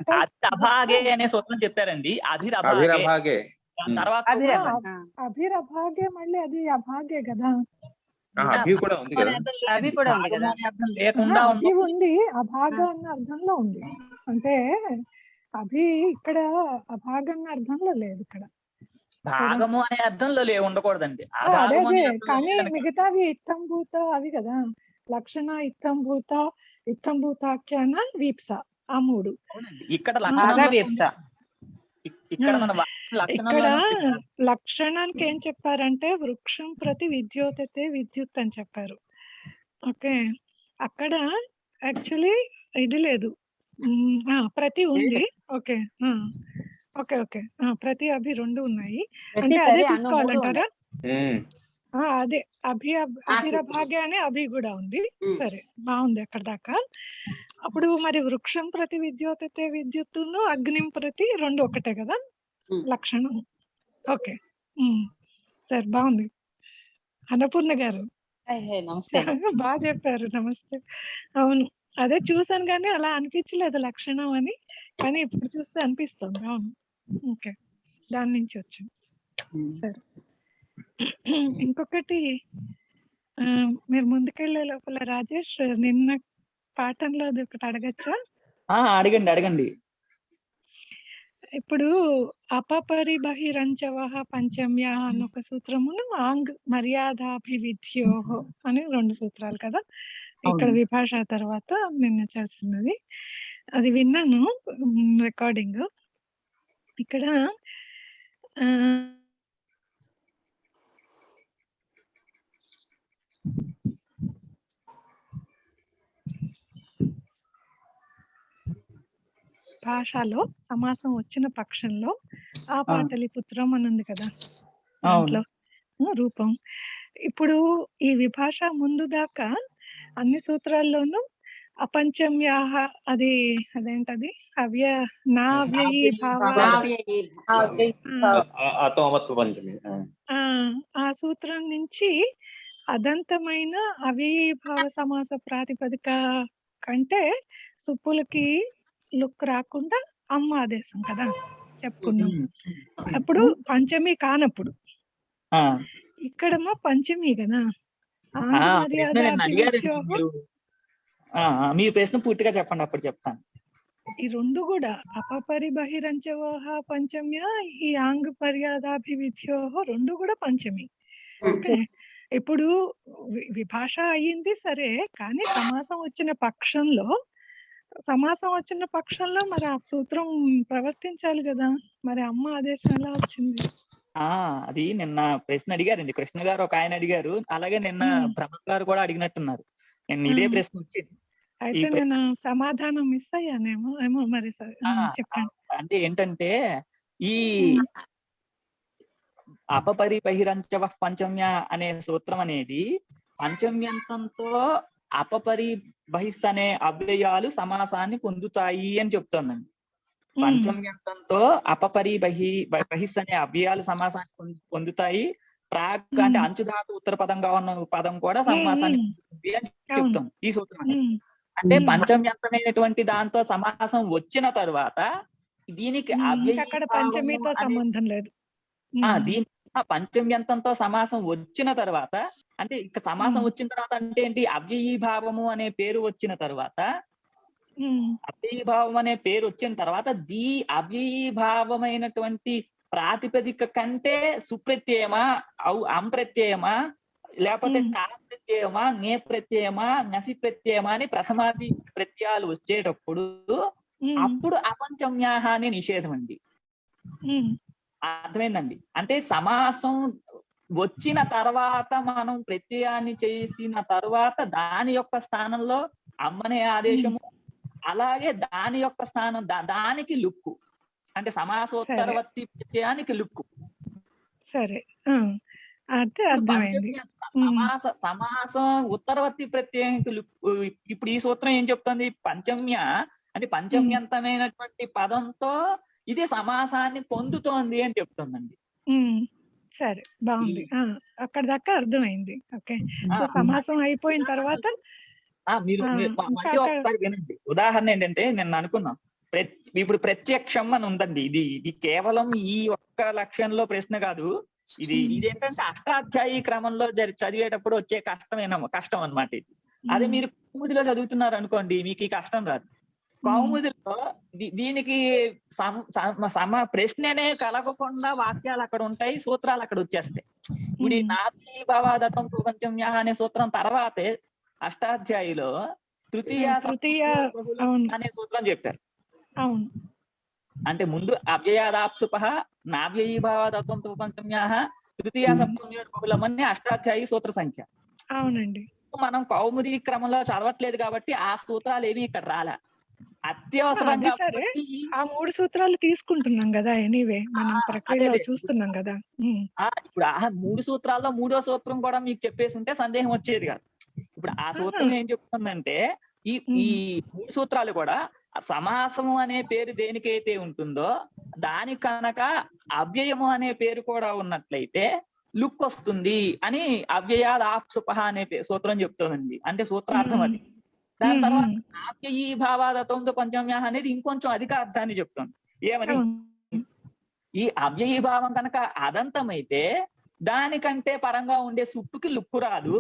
అభిరభాగే అనే సూత్రం చెప్పారండి. అభిరభాగే తర్వాత అభిరభాగే, మళ్ళీ అది అభాగే కదా. అభి కూడా ఉంది కదా, అభి కూడా ఉంది కదా. అభి ఉంది, అభాగ అన్న అర్థంలో ఉంది. అంటే అభి ఇక్కడ అభాగ అన్న అర్థంలో లేదు. ఇక్కడ భాగము అనే అర్థంలో ఉండకూడదండి. అదే అదే, కానీ మిగతావి ఇత్తం భూత అవి కదా. లక్షణ ఇత్తం భూత, ఇత్తం భూతాఖ్యాన, వీప్స, ఆ 3. ఇక్కడ ఇక్కడ లక్షణానికి ఏం చెప్పారంటే వృక్షం ప్రతి విద్యోతతే విద్యుత్ అని చెప్పారు. ఓకే, అక్కడ యాక్చువల్లీ ఇది లేదు, ప్రతి ఉంది. ఓకే ఓకే ఓకే, ప్రతి అభి 2 ఉన్నాయి అంటే అదే తీసుకోవాలంటారా? అదే అభిరభాగే అనే అభి కూడా ఉంది. సరే, బాగుంది అక్కడ దాకా. అప్పుడు మరి వృక్షం ప్రతి విద్యోతతే విద్యుత్తును అగ్నిం ప్రతి 2 ఒకటే కదా లక్షణం. ఓకే, సరే, బాగుంది. అన్నపూర్ణ గారు బాగా చెప్పారు. నమస్తే. అవును, అదే చూసాను కానీ అలా అనిపించలేదు లక్షణం అని, కానీ ఇప్పుడు చూస్తే అనిపిస్తుంది. అవును, ఓకే, దాని నుంచి వచ్చింది. సరే, ఇంకొకటి మీరు ముందుకెళ్లే లోపల రాజేష్, నిన్న పాఠంలో అది ఒకటి అడగచ్చా? అడగండి. ఇప్పుడు అపపరిబహిరంచవ పంచమ్య అని ఒక సూత్రమును, ఆంగ్ మర్యాదాభివిధ్యోహో అని 2 సూత్రాలు కదా. ఇక్కడ విభాష తర్వాత నిన్న చేస్తున్నది అది విన్నాను రికార్డింగ్. ఇక్కడ భాషలో సమాసం వచ్చిన పక్షంలో ఆ పాటలిపుత్రం అని ఉంది కదా, దాంట్లో రూపం. ఇప్పుడు ఈ విభాష ముందు దాకా అన్ని సూత్రాల్లోనూ అపంచమ్యాహ, అది అదేంటది ఆ సూత్రం నుంచి అదంతమైన అవ్యయీభావ సమాస ప్రాతిపదిక కంటే సుప్పులకి లుక్ రాకుండా అమ్మ ఆదేశం కదా చెప్పుకున్నాం. అప్పుడు పంచమి కానప్పుడు, ఇక్కడమ్మా పంచమి కదా. మీ ప్రశ్న పూర్తిగా చెప్పండి, అప్పుడు చెప్తాను. ఈ 2 కూడా అపపరిబహిరంచవోహ పంచమ్య, ఈ ఆంగ్ మర్యాదాభివిధ్యోహ 2 కూడా పంచమి. ఓకే, ఇప్పుడు విభాష అయ్యింది సరే, కానీ సమాసం వచ్చిన పక్షంలో మరి ఆ సూత్రం ప్రవర్తించాలి కదా. మరి అమ్మ ఆదేశం ఎలా వచ్చింది? అది నిన్న ప్రశ్న అడిగారండి, కృష్ణ గారు ఒక ఆయన అడిగారు, అలాగే నిన్న బ్రహ్మ గారు కూడా అడిగినట్టున్నారు. నిన్న ఇదే ప్రశ్న వచ్చింది. అయితే నేను సమాధానం మిస్ అయ్యానేమో మరి చెప్పండి. అంటే ఏంటంటే ఈ అపపరిబహిరంచవ పంచమ్య అనే సూత్రం అనేది పంచమ్యంతంతో అపపరిబహిస్ అనే అవ్యయాలు సమాసాన్ని పొందుతాయి అని చెప్తోందండి. పంచమ్యంతంతో బహిస్ అనే అవ్యయాలు సమాసాన్ని పొందుతాయి. ప్రాక్ అంటే అంచుధాతు ఉత్తర పదంగా ఉన్న పదం కూడా సమాసాన్ని పొందుతుంది అని చెప్తాం ఈ సూత్రం అనేది. అంటే పంచమ్యంతమైనటువంటి దాంతో సమాసం వచ్చిన తర్వాత దీనికి అక్కడ పంచమితో సంబంధం లేదు. దీని పంచమ్యంతంతో సమాసం వచ్చిన తర్వాత అంటే ఇక్కడ సమాసం వచ్చిన తర్వాత అంటే ఏంటి, అవ్యయీభావము అనే పేరు వచ్చిన తర్వాత, అవ్యయీభావం అనే పేరు వచ్చిన తర్వాత అవ్యయీభావమైనటువంటి ప్రాతిపదిక కంటే సుప్రత్యయమా అంప్రత్యయమా లేకపోతే కా ప్రత్యయమా నే ప్రత్యయమా నసి ప్రత్యయమా అని ప్రథమాది ప్రత్యయాలు వచ్చేటప్పుడు అప్పుడు అపంచమ్యాహాన్ని నిషేధం అండి. అర్థమైందండి? అంటే సమాసం వచ్చిన తర్వాత మనం ప్రత్యయాన్ని చేసిన తర్వాత దాని యొక్క స్థానంలో అమ్మనే ఆదేశము, అలాగే దాని యొక్క స్థానం దానికి లుక్కు, అంటే సమాసోత్తరవర్తి ప్రత్యయానికి లుక్కు. సరే, అర్థమైంది. సమాసం ఉత్తరవర్తి ప్రత్యయానికి లుక్కు. ఇప్పుడు ఈ సూత్రం ఏం చెప్తుంది, పంచమ్య అంటే పంచమ్యంతమైనటువంటి పదంతో ఇది సమాసాన్ని పొందుతోంది అని చెప్తుందండి. సరే, బాగుంది. అక్కడ దాకా అర్థమైంది. ఓకే, సో సమాసం అయిపోయిన తర్వాత మీరు మళ్ళీ ఒకసారి వినండి. ఉదాహరణ ఏంటంటే నేను అనుకున్నాం, ఇప్పుడు ప్రత్యక్షం అని ఉందండి. ఇది కేవలం ఈ ఒక్క లక్ష్యంలో ప్రశ్న కాదు. ఇదేంటంటే అష్టాధ్యాయీ క్రమంలో చదివేటప్పుడు వచ్చే కష్టం అన్నమాట. ఇది అదే మీరు కౌముదిలో చదువుతున్నారు అనుకోండి, మీకు ఈ కష్టం రాదు. కౌముదిలో దీనికి ప్రశ్ననే కలగకుండా వాక్యాలు అక్కడ ఉంటాయి, సూత్రాలు అక్కడ వచ్చేస్తాయి. ఇప్పుడు ఈ నాభీభావాదతం ప్రపంచమ్యా అనే సూత్రం తర్వాతే అష్టాధ్యాయిలో తృతీయ అనే సూత్రం చెప్పారు. అంటే ముందు అవ్యయాదాప్సుప నావ్యయీభావాదత్వం ప్రపంచమ్యాః తృతీయ సప్తమ్యోర్ బహుళం అనే అష్టాధ్యాయి సూత్ర సంఖ్య. అవునండి. మనం కౌముది క్రమంలో చదవట్లేదు కాబట్టి ఆ సూత్రాలు ఏమి ఇక్కడ రాలే. అత్యవసరంగా ఆ 3 సూత్రాలు తీసుకుంటున్నాం కదా, ఎనీవే మనం ప్రక్రియలో చూస్తున్నాం కదా. ఇప్పుడు ఆ 3 సూత్రాల్లో 3వ సూత్రం కూడా మీకు చెప్పేసి ఉంటే సందేహం వచ్చేది కాదు. ఇప్పుడు ఆ సూత్రం ఏం చెప్తుందంటే ఈ 3 సూత్రాలు కూడా సమాసము అనే పేరు దేనికైతే ఉంటుందో దాని కనుక అవ్యయము అనే పేరు కూడా ఉన్నట్లయితే లుక్ వస్తుంది అని అవ్యయాదాప్సుపః అనే సూత్రం చెప్తుందండి. అంటే సూత్రార్థం అది. దాని తర్వాత అవ్యయీభావాదత్వంతో పంచమ్యాః అనేది ఇంకొంచెం అధిక అర్థాన్ని చెప్తుంది. ఏమని, ఈ అవ్యయీభావం కనుక అదంతమైతే దానికంటే పరంగా ఉండే సుట్టుకి లుక్కు రాదు.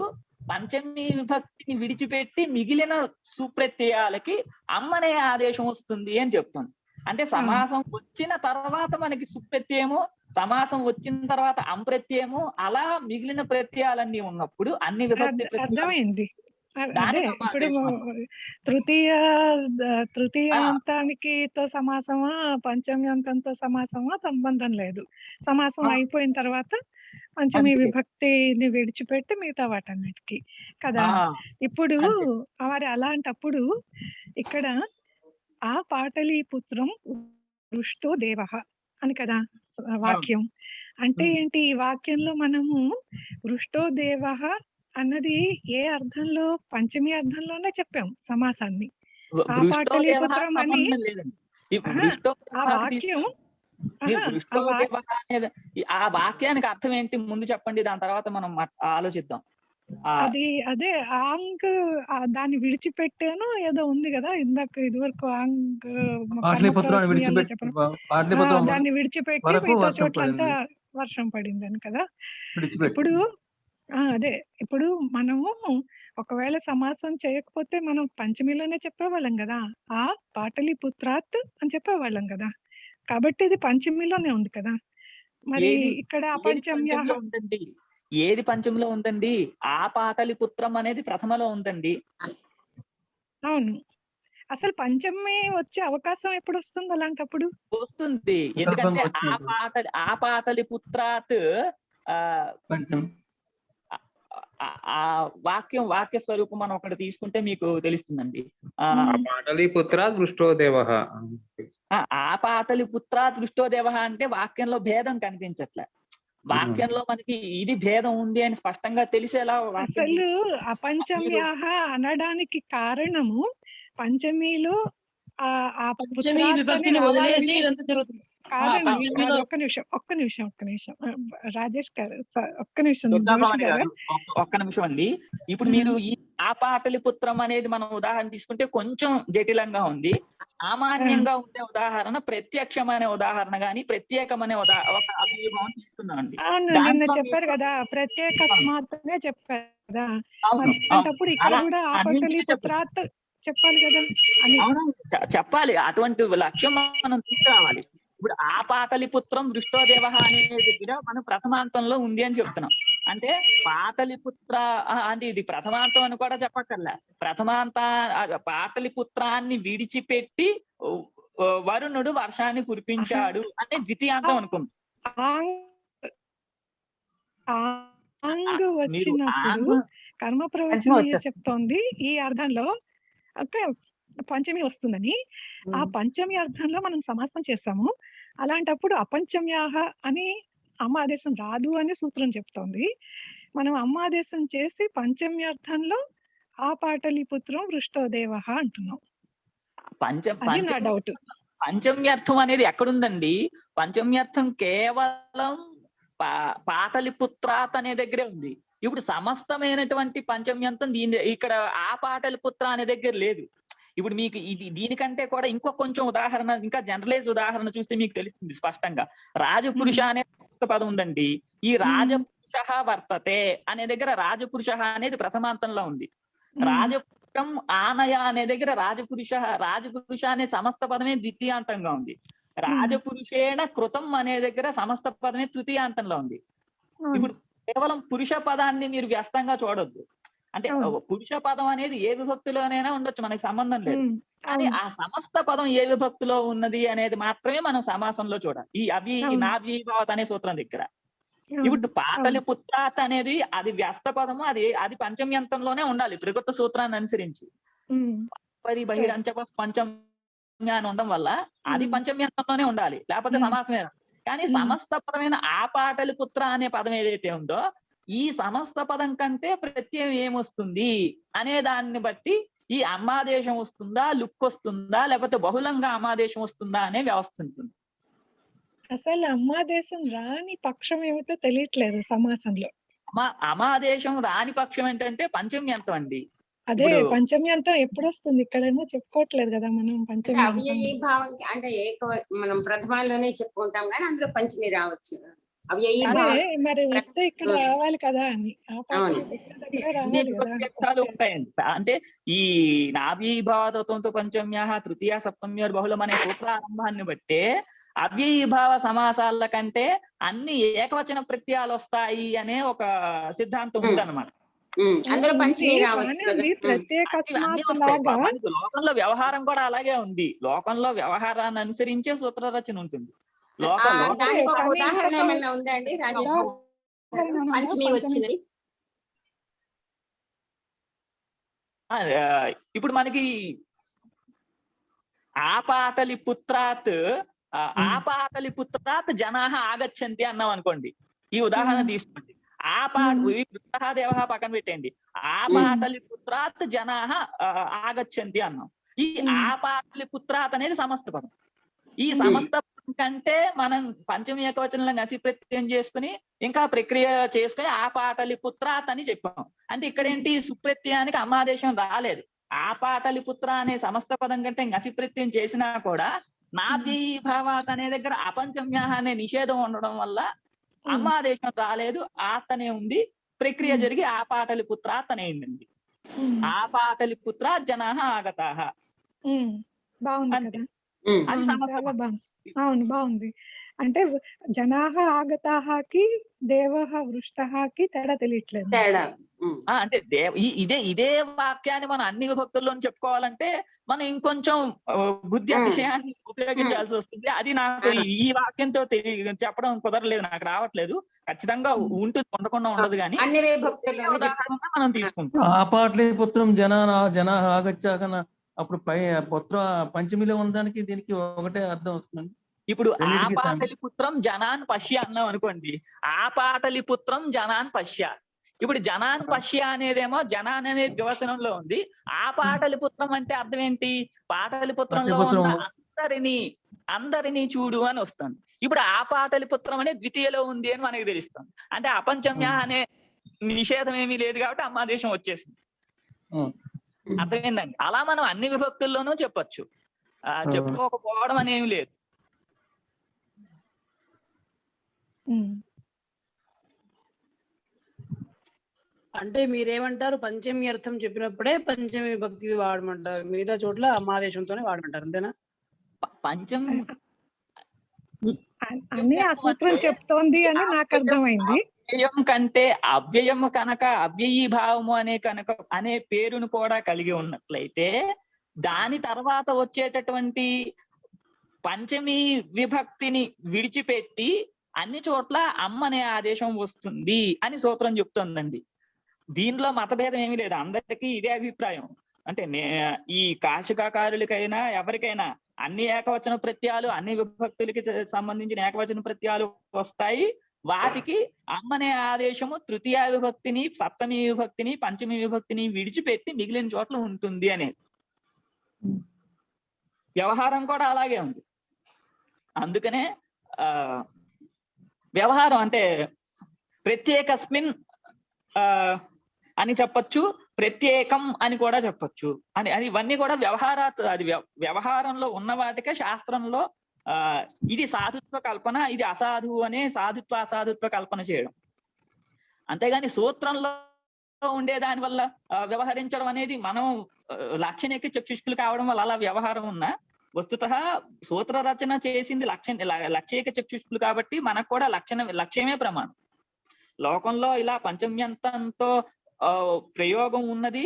పంచమీ విభక్తిని విడిచిపెట్టి మిగిలిన సుప్రత్యయాలకి అమ్మనే ఆదేశం వస్తుంది అని చెప్తుంది. అంటే సమాసం వచ్చిన తర్వాత మనకి సుప్రత్యయము, సమాసం వచ్చిన తర్వాత అంప్రత్యయము, అలా మిగిలిన ప్రత్యయాలన్నీ ఉన్నప్పుడు అన్ని విభక్తి అర్థమైంది. ఇప్పుడు తృతీయాంతానికి తో సమాసమా పంచమ్యంతంతో సమాసమా సంబంధం లేదు. సమాసం అయిపోయిన తర్వాత పంచమీ విభక్తిని విడిచిపెట్టి మిగతా వాటన్నిటికీ కదా. ఇప్పుడు మరి అలాంటప్పుడు ఇక్కడ ఆ పాటలీపుత్రం దృష్టో దేవః అని కదా వాక్యం. అంటే ఏంటి, ఈ వాక్యంలో మనము వృష్టో దేవః అన్నది ఏ అర్థంలో, పంచమీ అర్థంలోనే చెప్పాం సమాసాన్ని. ఆ పాటలీపుత్రం అని ఆ వాక్యం, ఆ వాక్యానికి అర్థం ఏంటి ముందు చెప్పండి, దాని తర్వాత మనం ఆలోచిద్దాం. అదే ఆంగ్ దాన్ని విడిచిపెట్టాను ఏదో ఉంది కదా ఇందాక, ఇదివరకు ఆంగ్ దాన్ని విడిచిపెట్టి మిగతా చోట్లంతా వర్షం పడిందని కదా. ఇప్పుడు ఇప్పుడు మనము ఒకవేళ సమాసం చేయకపోతే మనం పంచమిలోనే చెప్పేవాళ్ళం కదా, ఆ పాటలీపుత్రాత్ అని చెప్పేవాళ్ళం కదా. కాబట్టి ఇది పంచమిలోనే ఉంది కదా. మరి ఇక్కడ అపంచమ్యాః ఉందండి. ఏది పంచమిలో ఉందండి? ఆ పాటలీపుత్రం అనేది ప్రథమలో ఉందండి. అవును, అసలు పంచమి వచ్చే అవకాశం ఎప్పుడు వస్తుంది అలాంటప్పుడు? వస్తుంది, ఎందుకంటే ఆ పాటలీపుత్రాత్ ఆ వాక్య స్వరూపం మనం ఒకటి తీసుకుంటే మీకు తెలుస్తుందండి. పాటలీపుత్రాత్ దృష్టో దేవః. ఆ పాటలీపుత్రాత్ దృష్టో దేవః అంటే వాక్యంలో భేదం కనిపించట్లే. వాక్యంలో మనకి ఇది భేదం ఉంది అని స్పష్టంగా తెలిసేలా అసలు అపంచమ్యాః అనడానికి కారణము పంచమిలో ఆ పంచమీ విభక్తిని వదిలేసి ఇదంతా జరుగుతుంది. ఒక్క నిమిషం రాజేష్ గారు, ఒక్క నిమిషం అండి. ఇప్పుడు మీరు ఈ ఆ పాటలిపుత్రం అనేది మనం ఉదాహరణ తీసుకుంటే కొంచెం జటిలంగా ఉంది. సామాన్యంగా ఉండే ఉదాహరణ ప్రత్యక్షం అనే ఉదాహరణ గాని ప్రత్యేకం అనే ఒక అభివ్యూహం తీసుకున్నామండి. అవును, నిన్న దాంట్లో చెప్పారు మీకు కదా, ప్రత్యేకస్మాత్తునే చెప్పారు కదా. అవును మరి అలాంటప్పుడు ఇక్కడ అలా కూడా ఆ అన్నింటినీ చెప్పారు. పాటలీపుత్రాత్ చెప్పాలి కదా అని. అవును చెప్పాలి. అటువంటి లక్ష్యం మనం తీసుకురావాలి. ఇప్పుడు ఆ పాటలిపుత్రం దృష్టోదేవ అనే దగ్గర మనం ప్రథమాంతంలో ఉంది అని చెప్తున్నాం. అంటే పాటలిపుత్ర అంటే ఇది ప్రథమాంతం అని కూడా చెప్పక్కర్లే. పాటలిపుత్రాన్ని విడిచిపెట్టి వరుణుడు వర్షాన్ని కురిపించాడు అనే ద్వితీయాంతం అనుకుంది. మీరు వచ్చినప్పుడు కర్మ ప్రవచనం చెప్తోంది ఈ అర్థంలో అంటే పంచమి వస్తుందని. ఆ పంచమి అర్థంలో మనం సమాసం చేస్తాము. అలాంటప్పుడు అపంచమ్యాహ అని అమ్మ ఆదేశం రాదు అని సూత్రం చెప్తోంది. మనం అమ్మ ఆదేశం చేసి పంచమ్యర్థంలో ఆ పాటలీపుత్రం వృష్టోదేవ అంటున్నాం. అది నా డౌట్. పంచమ్యర్థం అనేది ఎక్కడుందండి? పంచమ్యర్థం కేవలం పాటలిపుత్రాత్ అనే దగ్గరే ఉంది. ఇప్పుడు సమస్తమైనటువంటి పంచమ్యంతం ఇక్కడ ఆ పాటలిపుత్ర అనే దగ్గర లేదు. ఇప్పుడు మీకు ఇది దీనికంటే కూడా ఇంకో కొంచెం ఉదాహరణ, ఇంకా జనరలైజ్ ఉదాహరణ చూస్తే మీకు తెలుస్తుంది స్పష్టంగా. రాజపురుష అనే పదం ఉందండి. ఈ రాజపురుష వర్తతే అనే దగ్గర రాజపురుష అనేది ప్రథమాంతంలో ఉంది. రాజపురుషం ఆనయ అనే దగ్గర రాజపురుష అనే సమస్త పదమే ద్వితీయాంతంగా ఉంది. రాజపురుషేణ కృతం అనే దగ్గర సమస్త పదమే తృతీయాంతంలో ఉంది. ఇప్పుడు కేవలం పురుష పదాన్ని మీరు వ్యస్తంగా చూడొద్దు. అంటే పురుష పదం అనేది ఏ విభక్తిలోనైనా ఉండొచ్చు, మనకి సంబంధం లేదు. కానీ ఆ సమస్త పదం ఏ విభక్తిలో ఉన్నది అనేది మాత్రమే మనం సమాసంలో చూడాలి. ఈ నాభీభావత్ అనే సూత్రం దగ్గర. ఇప్పుడు పాటలిపుత్రాత్ అనేది అది వ్యస్త పదము, అది పంచమ్యంతంలోనే ఉండాలి ప్రకృత సూత్రాన్ని అనుసరించి. బహిరంచ పంచమ్యాన్ని ఉండడం వల్ల అది పంచమ్యంతంలోనే ఉండాలి, లేకపోతే సమాసమే. కానీ సమస్త పదమైన ఆ పాటలిపుత్ర అనే పదం ఏదైతే ఉందో ఈ సమస్త పదం కంటే ప్రత్యయం ఏమొస్తుంది అనే దాన్ని బట్టి ఈ అమ్మాదేశం వస్తుందా, లుక్ వస్తుందా, లేకపోతే బహుళంగా అమ్మాదేశం వస్తుందా అనే వ్యవస్థ ఉంటుంది. అసలు అమ్మాదేశం రాని పక్షం ఏమిటో తెలియట్లేదు సమాసంలో. అమాదేశం రాని పక్షం ఏంటంటే పంచమ్యంతం అండి. అదే పంచమ్యంతం ఎప్పుడు వస్తుంది? ఇక్కడేమో చెప్పుకోవట్లేదు కదా మనం పంచమ్యం. అంటే మనం ప్రథమాల్లోనే చెప్పుకుంటాం కానీ అందులో పంచమి రావచ్చు. మరి వస్తే ఇక్కడ రావాలి కదా అని ఉంటాయండి. అంటే ఈ నాభీభావతత్వంతో పంచమ్యాహ తృతీయ సప్తమ్య బహుళం అనే సూత్రారంభాన్ని బట్టే అవ్యయీభావ సమాసాల కంటే అన్ని ఏకవచన ప్రత్యయాలు వస్తాయి అనే ఒక సిద్ధాంతం ఉందన్నమాట. లోకంలో వ్యవహారం కూడా అలాగే ఉంది. లోకంలో వ్యవహారాన్ని అనుసరించే సూత్ర రచన ఉంటుంది. ఉదాహరణ ఏమన్నా ఉందండి? పంచమి వచ్చింది. ఇప్పుడు మనకి ఆపాటలిపుత్రాత్ జనాహ ఆగచ్చంతి అన్నాం అనుకోండి. ఈ ఉదాహరణ తీసుకోండి. దేవ పక్కన పెట్టండి. ఆపాటలిపుత్రాత్ జనాహ ఆగచ్చంతి అన్నాం. ఈ ఆపాటలిపుత్రాత్ అనేది సమస్త పదం. ఈ సమస్త పదం కంటే మనం పంచమి ఏకవచనంలో నసి ప్రత్యయం చేసుకుని ఇంకా ప్రక్రియ చేసుకుని ఆపాటలిపుత్రాత్ అని చెప్పాం. అంటే ఇక్కడ ఏంటి, సుప్రత్యయానికి అమ్మాదేశం రాలేదు. ఆపాటలిపుత్ర అనే సమస్త పదం కంటే నసి ప్రత్యయం చేసినా కూడా నాభీభావాత్ అనే దగ్గర అపంచమ్య అనే నిషేధం ఉండడం వల్ల అమ్మాదేశం రాలేదు, ఆతనే ఉంది. ప్రక్రియ జరిగి ఆపాటలిపుత్రాత్ అనేయండి. ఆపాటలిపుత్ర జనాహ ఆగతాహ. బాగుంది. అవును, బాగుంది. అంటే జనాహ ఆగతాహకి దేవః వృష్టఃకి తేడా తెలియట్లేదు. అంటే ఇదే వాక్యాన్ని మనం అన్ని విభక్తుల్లో చెప్పుకోవాలంటే మనం ఇంకొంచెం బుద్ధి అతిశయాన్ని ఉపయోగించాల్సి వస్తుంది. అది నాకు ఈ వాక్యంతో చెప్పడం కుదరలేదు, నాకు రావట్లేదు. ఖచ్చితంగా ఉంటుంది, ఉండకుండా ఉండదు. కానీ ఉదాహరణ మనం తీసుకుంటాం. ఆపాటలీపుత్రం జనా ఆగచ్చాక అప్పుడు పుత్ర పంచమిలో ఉండడానికి దీనికి ఒకటే అర్థం వస్తుందండి. ఇప్పుడు ఆపాటలిపుత్రం జనాన్ పశ్య అన్నాం అనుకోండి. ఆపాటలిపుత్రం జనాన్ పశ్య. ఇప్పుడు జనాన్ పశ్య అనేదేమో జనాన్ అనే ద్వివచనంలో ఉంది. ఆపాటలిపుత్రం అంటే అర్థం ఏంటి? పాటలిపుత్రంలో ఉన్న అందరినీ చూడు అని వస్తుంది. ఇప్పుడు ఆపాటలిపుత్రం అనే ద్వితీయలో ఉంది అని మనకి తెలుస్తుంది. అంటే అపంచమ్య అనే నిషేధం ఏమీ లేదు కాబట్టి అమ్మాదేశం వచ్చేసింది. అర్థమైందండి. అలా మనం అన్ని విభక్తుల్లోనూ చెప్పొచ్చు. చెప్పుకోకపోవడం అనేమి లేదు. అంటే మీరేమంటారు, పంచమి అర్థం చెప్పినప్పుడే పంచమి విభక్తి వాడమంటారు, మిగతా చోట్ల అమ్మాదేశంతోనే వాడమంటారు, అంతేనా? పంచం అని ఆ సూత్రం చెప్తోంది అని నాకు అర్థమైంది. అవ్యయం కంటే అవ్యయం కనుక అవ్యయీభావము అనే పేరును కూడా కలిగి ఉన్నట్లయితే దాని తర్వాత వచ్చేటటువంటి పంచమి విభక్తిని విడిచిపెట్టి అన్ని చోట్ల అమ్మ అనే ఆదేశం వస్తుంది అని సూత్రం చెప్తోందండి. దీనిలో మతభేదం ఏమీ లేదు, అందరికీ ఇదే అభిప్రాయం. అంటే ఈ కాశికాకారులకైనా ఎవరికైనా అన్ని ఏకవచన ప్రత్యయాలు, అన్ని విభక్తులకి సంబంధించిన ఏకవచన ప్రత్యయాలు వస్తాయి. వాటికి అమ్మనే ఆదేశము తృతీయ విభక్తిని, సప్తమి విభక్తిని, పంచమి విభక్తిని విడిచిపెట్టి మిగిలిన చోట్ల ఉంటుంది అనేది. వ్యవహారం కూడా అలాగే ఉంది. అందుకనే వ్యవహారం అంటే ప్రత్యేకస్మిన్ అని చెప్పొచ్చు, ప్రత్యేకం అని కూడా చెప్పొచ్చు. అని ఇవన్నీ కూడా వ్యవహారంలో ఉన్న వాటికే శాస్త్రంలో ఇది సాధుత్వ కల్పన, ఇది అసాధువు అనే సాధుత్వ అసాధుత్వ కల్పన చేయడం. అంతేగాని సూత్రంలో ఉండే దాని వల్ల వ్యవహరించడం అనేది మనం లక్షణిక చక్షుష్కులు కావడం వల్ల అలా వ్యవహారం ఉన్నా, వస్తుతః సూత్ర రచన చేసింది లక్ష్యక చక్షుష్కులు కాబట్టి మనకు కూడా లక్ష్యమే ప్రమాణం. లోకంలో ఇలా పంచమ్యంతంతో ప్రయోగం ఉన్నది,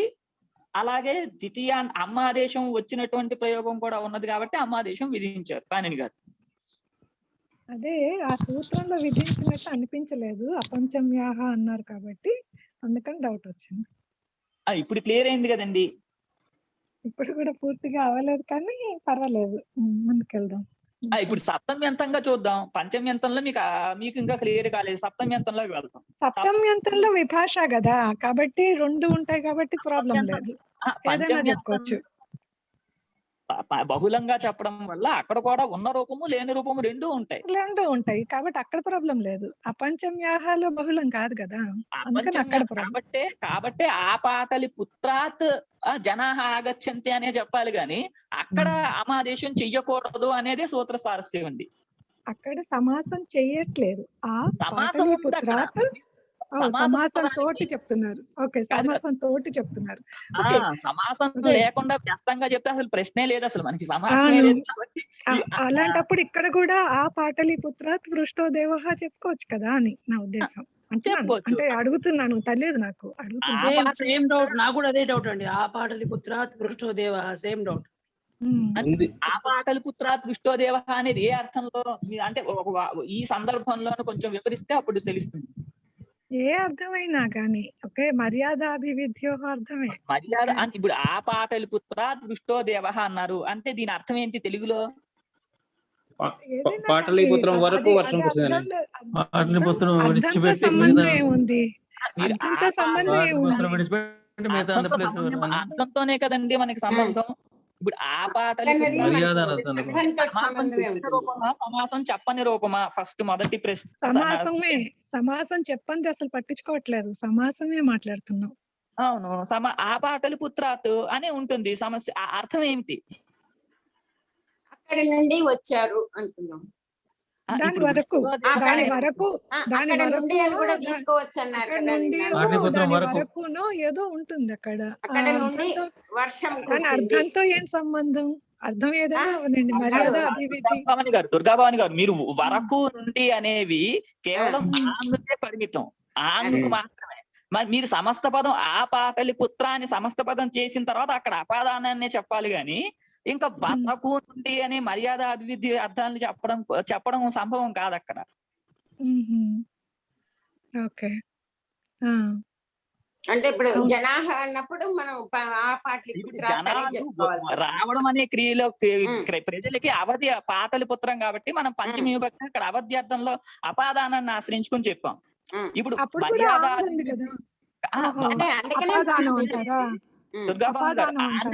అలాగే ద్వితీయ అమ్మాదేశం వచ్చినటువంటి ప్రయోగం కూడా ఉన్నది కాబట్టి అమ్మాదేశం విధించారు పాణిని గారు. అదే ఆ సూత్రంలో విధించినట్టు అనిపించలేదు, అపంచమ్యాహ అన్నారు కాబట్టి అందుకని డౌట్ వచ్చింది. ఇప్పుడు క్లియర్ అయింది కదండి. ఇప్పుడు కూడా పూర్తిగా అవ్వలేదు కానీ పర్వాలేదు, ముందుకెళ్దాం. ఇప్పుడు సప్తమ్యంతంగా చూద్దాం. పంచమ్యంతంలో మీకు ఇంకా క్లియర్ కాలేదు, సప్తమ్యంతంలోకి వెళ్తాం. సప్తమ్యంతంలో విభాష కదా, కాబట్టి రెండు ఉంటాయి కాబట్టి ప్రాబ్లం లేదు, ఏదైనా చెప్పుకోవచ్చు. బహుళంగా చెప్పడం వల్ల అక్కడ కూడా ఉన్న రూపము లేని రూపము రెండూ ఉంటాయి కాబట్టి అక్కడ ప్రాబ్లం లేదు. అపంచమ్యాహాలో బహుళం కాదు కదా, అందుకని అక్కడ కాబట్టి ఆ పాటలి పుత్రాత్ జనాహ ఆగచ్చంతి అనే చెప్పాలి గాని అక్కడ అమాదేశం చెయ్యకూడదు అనేది సూత్ర సారస్యం అండి. అక్కడ సమాసం చెయ్యట్లేదు, ఆ పాటలి పుత్రాత్ సమాసం తోటి చెప్తున్నారు. ఓకే, సమాసం తోటి చెప్తున్నారు. సమాసం లేకుండా వ్యస్తంగా చెప్తే అసలు ప్రశ్నే లేదు, అసలు మనకి సమాసమే లేదు. కాబట్టి అలాంటప్పుడు ఇక్కడ కూడా ఆ పాటలి పుత్రాత్ పృష్టో దేవః చెప్పుకోవచ్చు కదా అని నా ఉద్దేశం. అంటే అడుగుతున్నాను, తెలియదు నాకు, అడుగుతున్నాను. సేమ్ డౌట్, నాకు కూడా అదే డౌట్ అండి. ఆ పాటలి పుత్రాత్ పృష్టో దేవః, సేమ్ డౌట్. ఆ పాటలి పుత్రాత్ పృష్టో దేవః అనేది ఏ అర్థంలో అంటే ఈ సందర్భంలో కొంచెం వివరిస్తే అప్పుడు తెలుస్తుంది. ఏ అర్థమైనా కానీ ఓకే, మర్యాద అభివిద్యో అర్థమే. మర్యాద అంటే ఇప్పుడు ఆ పాటలి పుత్రాత్ పృష్టో దేవః అన్నారు అంటే దీని అర్థం ఏంటి తెలుగులో? పాటలీపుత్రం వరకు వర్షం కురిసింది. అర్థంతోనే కదండి మనకి సంబంధం. ఇప్పుడు ఆ పాటలి సమాసం చెప్పని రూపమా? ఫస్ట్ మొదటి ప్రశ్న. సమాసం చెప్పండి అసలు పట్టించుకోవట్లేదు, సమాసమే మాట్లాడుతున్నాం. అవును, ఆ పాటలి పుత్రాత్ అనే ఉంటుంది. సమస్య అర్థం ఏమిటి? అక్కడి నుండి వచ్చారు అంటున్నాం. దాని వరకు తీసుకోవచ్చు అన్నారు. ఏదో ఉంటుంది అక్కడ. అక్కడ నుండి వర్షం అర్థంతో ఏం సంబంధం? అర్థం ఏదైనా అవనండి, మర్యాద అభివృద్ధి. దుర్గాభవాని గారు, మీరు వరకు నుండి అనేవి కేవలం ఆందుకే పరిమితం, ఆందుకు మాత్రమే. మరి మీరు సమస్త పదం ఆ పాటలి పుత్ర అని సమస్త పదం చేసిన తర్వాత అక్కడ అపాదానాన్నే చెప్పాలి గాని ఇంకా వరకు నుండి అనే మర్యాద అభివృద్ధి అర్థాలను చెప్పడం సంభవం కాదు అక్కడ. ఓకే, అంటే ఇప్పుడు జనాహ అన్నప్పుడు మనం ఆ పాటలి రావడం అనే క్రియలో ప్రజలకి అవధి పాటలి పుత్రం కాబట్టి మనం పంచమి విభక్తి అక్కడ అవధి అర్థంలో అపాదానాన్ని ఆశ్రయించుకొని చెప్పాం. ఇప్పుడు మర్యాద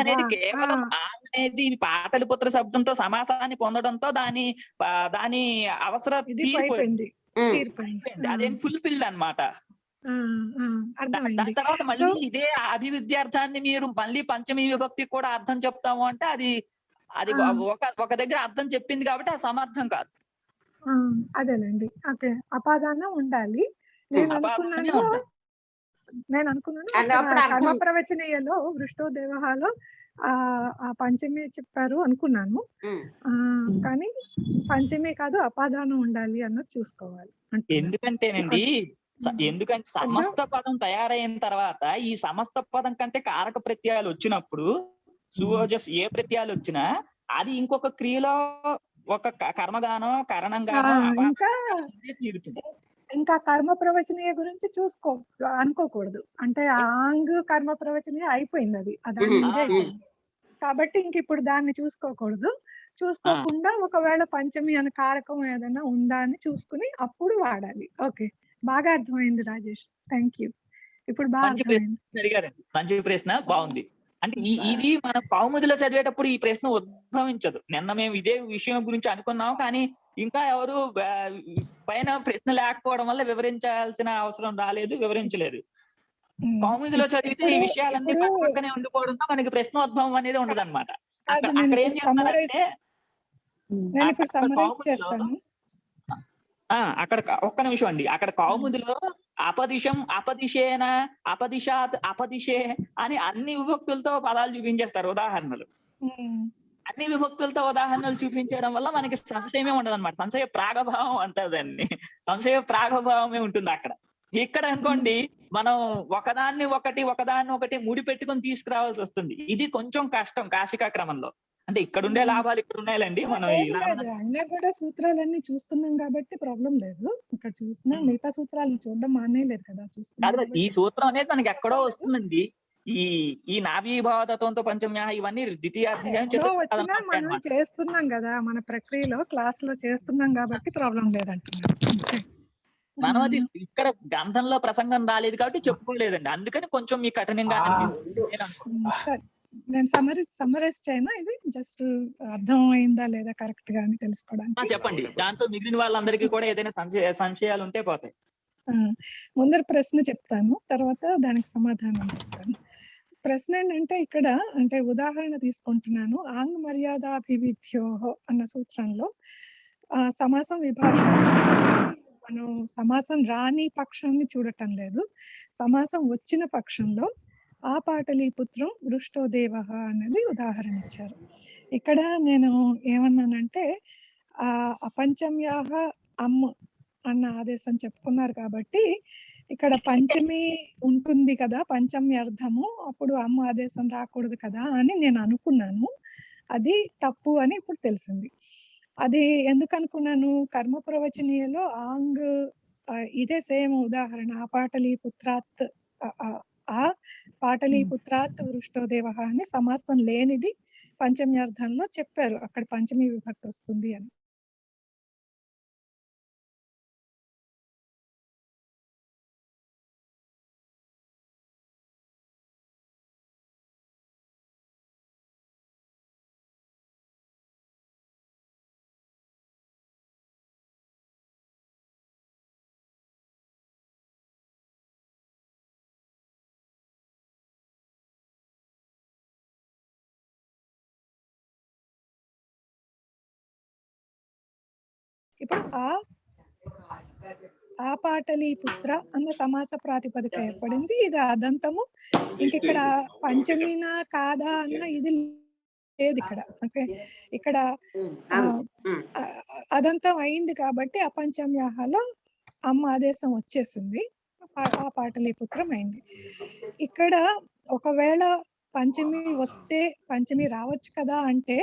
అనేది కేవలం అనేది పాటలి పుత్ర శబ్దంతో సమాసాన్ని పొందడంతో దాని అవసరం తీరిపోయింది, అదేం ఫుల్ఫిల్డ్ అన్నమాట. అర్థమైంది. దాని తర్వాత సో మళ్ళీ ఇదే అభివిద్యార్థాన్ని మీరు మళ్ళీ పంచమీ విభక్తికి కూడా అర్థం చెప్తాము అంటే అది అది ఆ, ఒక దగ్గర అర్థం చెప్పింది కాబట్టి ఆ సమర్థం కాదు. ఆ, అదేలేండి. ఓకే, అపాదానం ఉండాలి. నేను అపాదానమే అనుకున్నాను ఉండాలి. అది అక్కడ అప్పుడు కర్మ అర్థం. ప్రవచనీయలో వృష్టో దేవహాలో ఆ పంచమి చెప్పారు అనుకున్నాను. కానీ పంచమి కాదు, అపాదానం ఉండాలి అన్నది చూసుకోవాలి అంటున్నాను. ఎందుకంటేనండి ఎందుకంటే అర్థం సమస్త పదం తయారైన తర్వాత ఈ సమస్త పదం కంటే కారక ప్రత్యయాలు వచ్చినప్పుడు సువోజస్ ఏ ప్రత్యయాలు వచ్చినా అది ఇంకొక క్రియలో ఒక కర్మగానో కరణంగానో ఇంకా తీరుతుంది. ఇంకా కర్మ ప్రవచనీయ గురించి అనుకోకూడదు. అంటే ఆంగ్ కర్మ ప్రవచనీయ అయిపోయింది, అది దాని ఇదే అయిపోయింది. కాబట్టి ఇంక ఇప్పుడు దాన్ని చూసుకోకూడదు. చూసుకోకుండా ఒకవేళ పంచమి అనే కారకం ఏదైనా ఉందా అని చూసుకుని అప్పుడు వాడాలి. ఓకే, బాగా అర్థమైంది రాజేష్, థ్యాంక్ యూ. ఇప్పుడు బాగా మంచి అర్థమైంది. ప్రశ్న అడిగారండి, మంచి ప్రశ్న, బాగుంది. అంటే ఇది మన కౌముదిలో చదివేటప్పుడు ఈ ప్రశ్న ఉద్భవించదు. నిన్న మేము ఇదే విషయం గురించి అనుకున్నాం, కానీ ఇంకా ఎవరు పైన ప్రశ్న లేకపోవడం వల్ల వివరించాల్సిన అవసరం రాలేదు, వివరించలేదు. కౌముదిలో చదివితే ఈ విషయాలన్నీ పక్కనే ఉండిపోవడంతో మనకి ప్రశ్నోద్భవం అనేది ఉండదు అనమాట. అక్కడ ఏం చేస్తారంటే అక్కడ ఒక్క నిమిషం అండి, అక్కడ కౌముదిలో అపదిశం, అపదిశేన, అపదిశాత్, అపదిశే అని అన్ని విభక్తులతో పదాలు చూపించేస్తారు ఉదాహరణలు. అన్ని విభక్తులతో ఉదాహరణలు చూపించడం వల్ల మనకి సంశయమే ఉండదు అనమాట. సంశయ ప్రాగభావం అంటారు దాన్ని, సంశయ ప్రాగభావమే ఉంటుంది అక్కడ. ఇక్కడ అనుకోండి మనం ఒకదాన్ని ఒకటి ముడి పెట్టుకొని తీసుకురావాల్సి వస్తుంది. ఇది కొంచెం కష్టం కాశికా క్రమంలో. అంటే ఇక్కడ ఉండే లాభాలు ఇక్కడ ఉన్నాయండి. మనం అయినా కూడా సూత్రాలన్నీ చూస్తున్నాం కాబట్టి ప్రాబ్లం లేదు. ఇక్కడ చూస్తున్నాం, మిగతా సూత్రాలు చూడడం మానేయలేదు కదా, చూస్తున్నాం. ఈ సూత్రం అనేది మనకి ఎక్కడో వస్తుందండి. ఈ నాభీభావతత్వంతో పంచమ్య ఇవన్నీ ద్వితీయాధ్యాయం వచ్చినా మనం చేస్తున్నాం కదా, మన ప్రక్రియలో క్లాస్ లో చేస్తున్నాం కాబట్టి ప్రాబ్లం లేదంటున్నాం. మనం అది ఇక్కడ గ్రంథంలో ప్రసంగం రాలేదు కాబట్టి చెప్పుకోలేదండి, అందుకని కొంచెం మీ కఠినంగా నేను సమ్మరైజ్ చేయనా, ఇది జస్ట్ అర్థం అయిందా లేదా కరెక్ట్ గా అని తెలుసుకోవడానికి చెప్పండి. దాంతో మిగిలిన వాళ్ళందరికీ కూడా ఏదైనా సంశయాలు ఉంటే పోతాయి. ముందర ప్రశ్న చెప్తాను, తర్వాత దానికి సమాధానం చెప్తాను. ప్రశ్న ఏంటంటే ఇక్కడ అంటే ఉదాహరణ తీసుకుంటున్నాను. ఆంగ్ మర్యాదాభివిధ్యోహో అన్న సూత్రంలో సమాసం విభాష, మనం సమాసం రాని పక్షాన్ని చూడటం లేదు, సమాసం వచ్చిన పక్షంలో ఆ పాటలీపుత్రం వృష్టో దేవః అనేది ఉదాహరణ ఇచ్చారు. ఇక్కడ నేను ఏమన్నానంటే అపంచమ్యాహ అమ్ అన్న ఆదేశం చెప్పుకున్నారు కాబట్టి ఇక్కడ పంచమి ఉంటుంది కదా, పంచమి అర్థము, అప్పుడు అమ్మ ఆదేశం రాకూడదు కదా అని నేను అనుకున్నాను. అది తప్పు అని ఇప్పుడు తెలిసింది. అది ఎందుకు అనుకున్నాను, కర్మ ప్రవచనీయలో ఆంగ్ ఇదే సేమ్ ఉదాహరణ, ఆ పాటలీపుత్రాత్ పాటలీపుత్రాత్ వృష్టో దేవః అని సమాసం లేనిది పంచమ్యార్థంలో చెప్పారు, అక్కడ పంచమి విభక్తి వస్తుంది అని. ఇప్పుడు ఆ పాటలీపుత్ర అన్న సమాస ప్రాతిపదిక ఏర్పడింది, ఇది అదంతము. ఇంకిక్కడ పంచమీనా కాదా అన్న ఇది లేదు ఇక్కడ. ఓకే, ఇక్కడ అదంతం అయింది కాబట్టి అపంచమ్యాహలో అమ్మ ఆదేశం వచ్చేసింది, ఆ పాటలీపుత్రం అయింది. ఇక్కడ ఒకవేళ పంచమి వస్తే పంచమి రావచ్చు కదా అంటే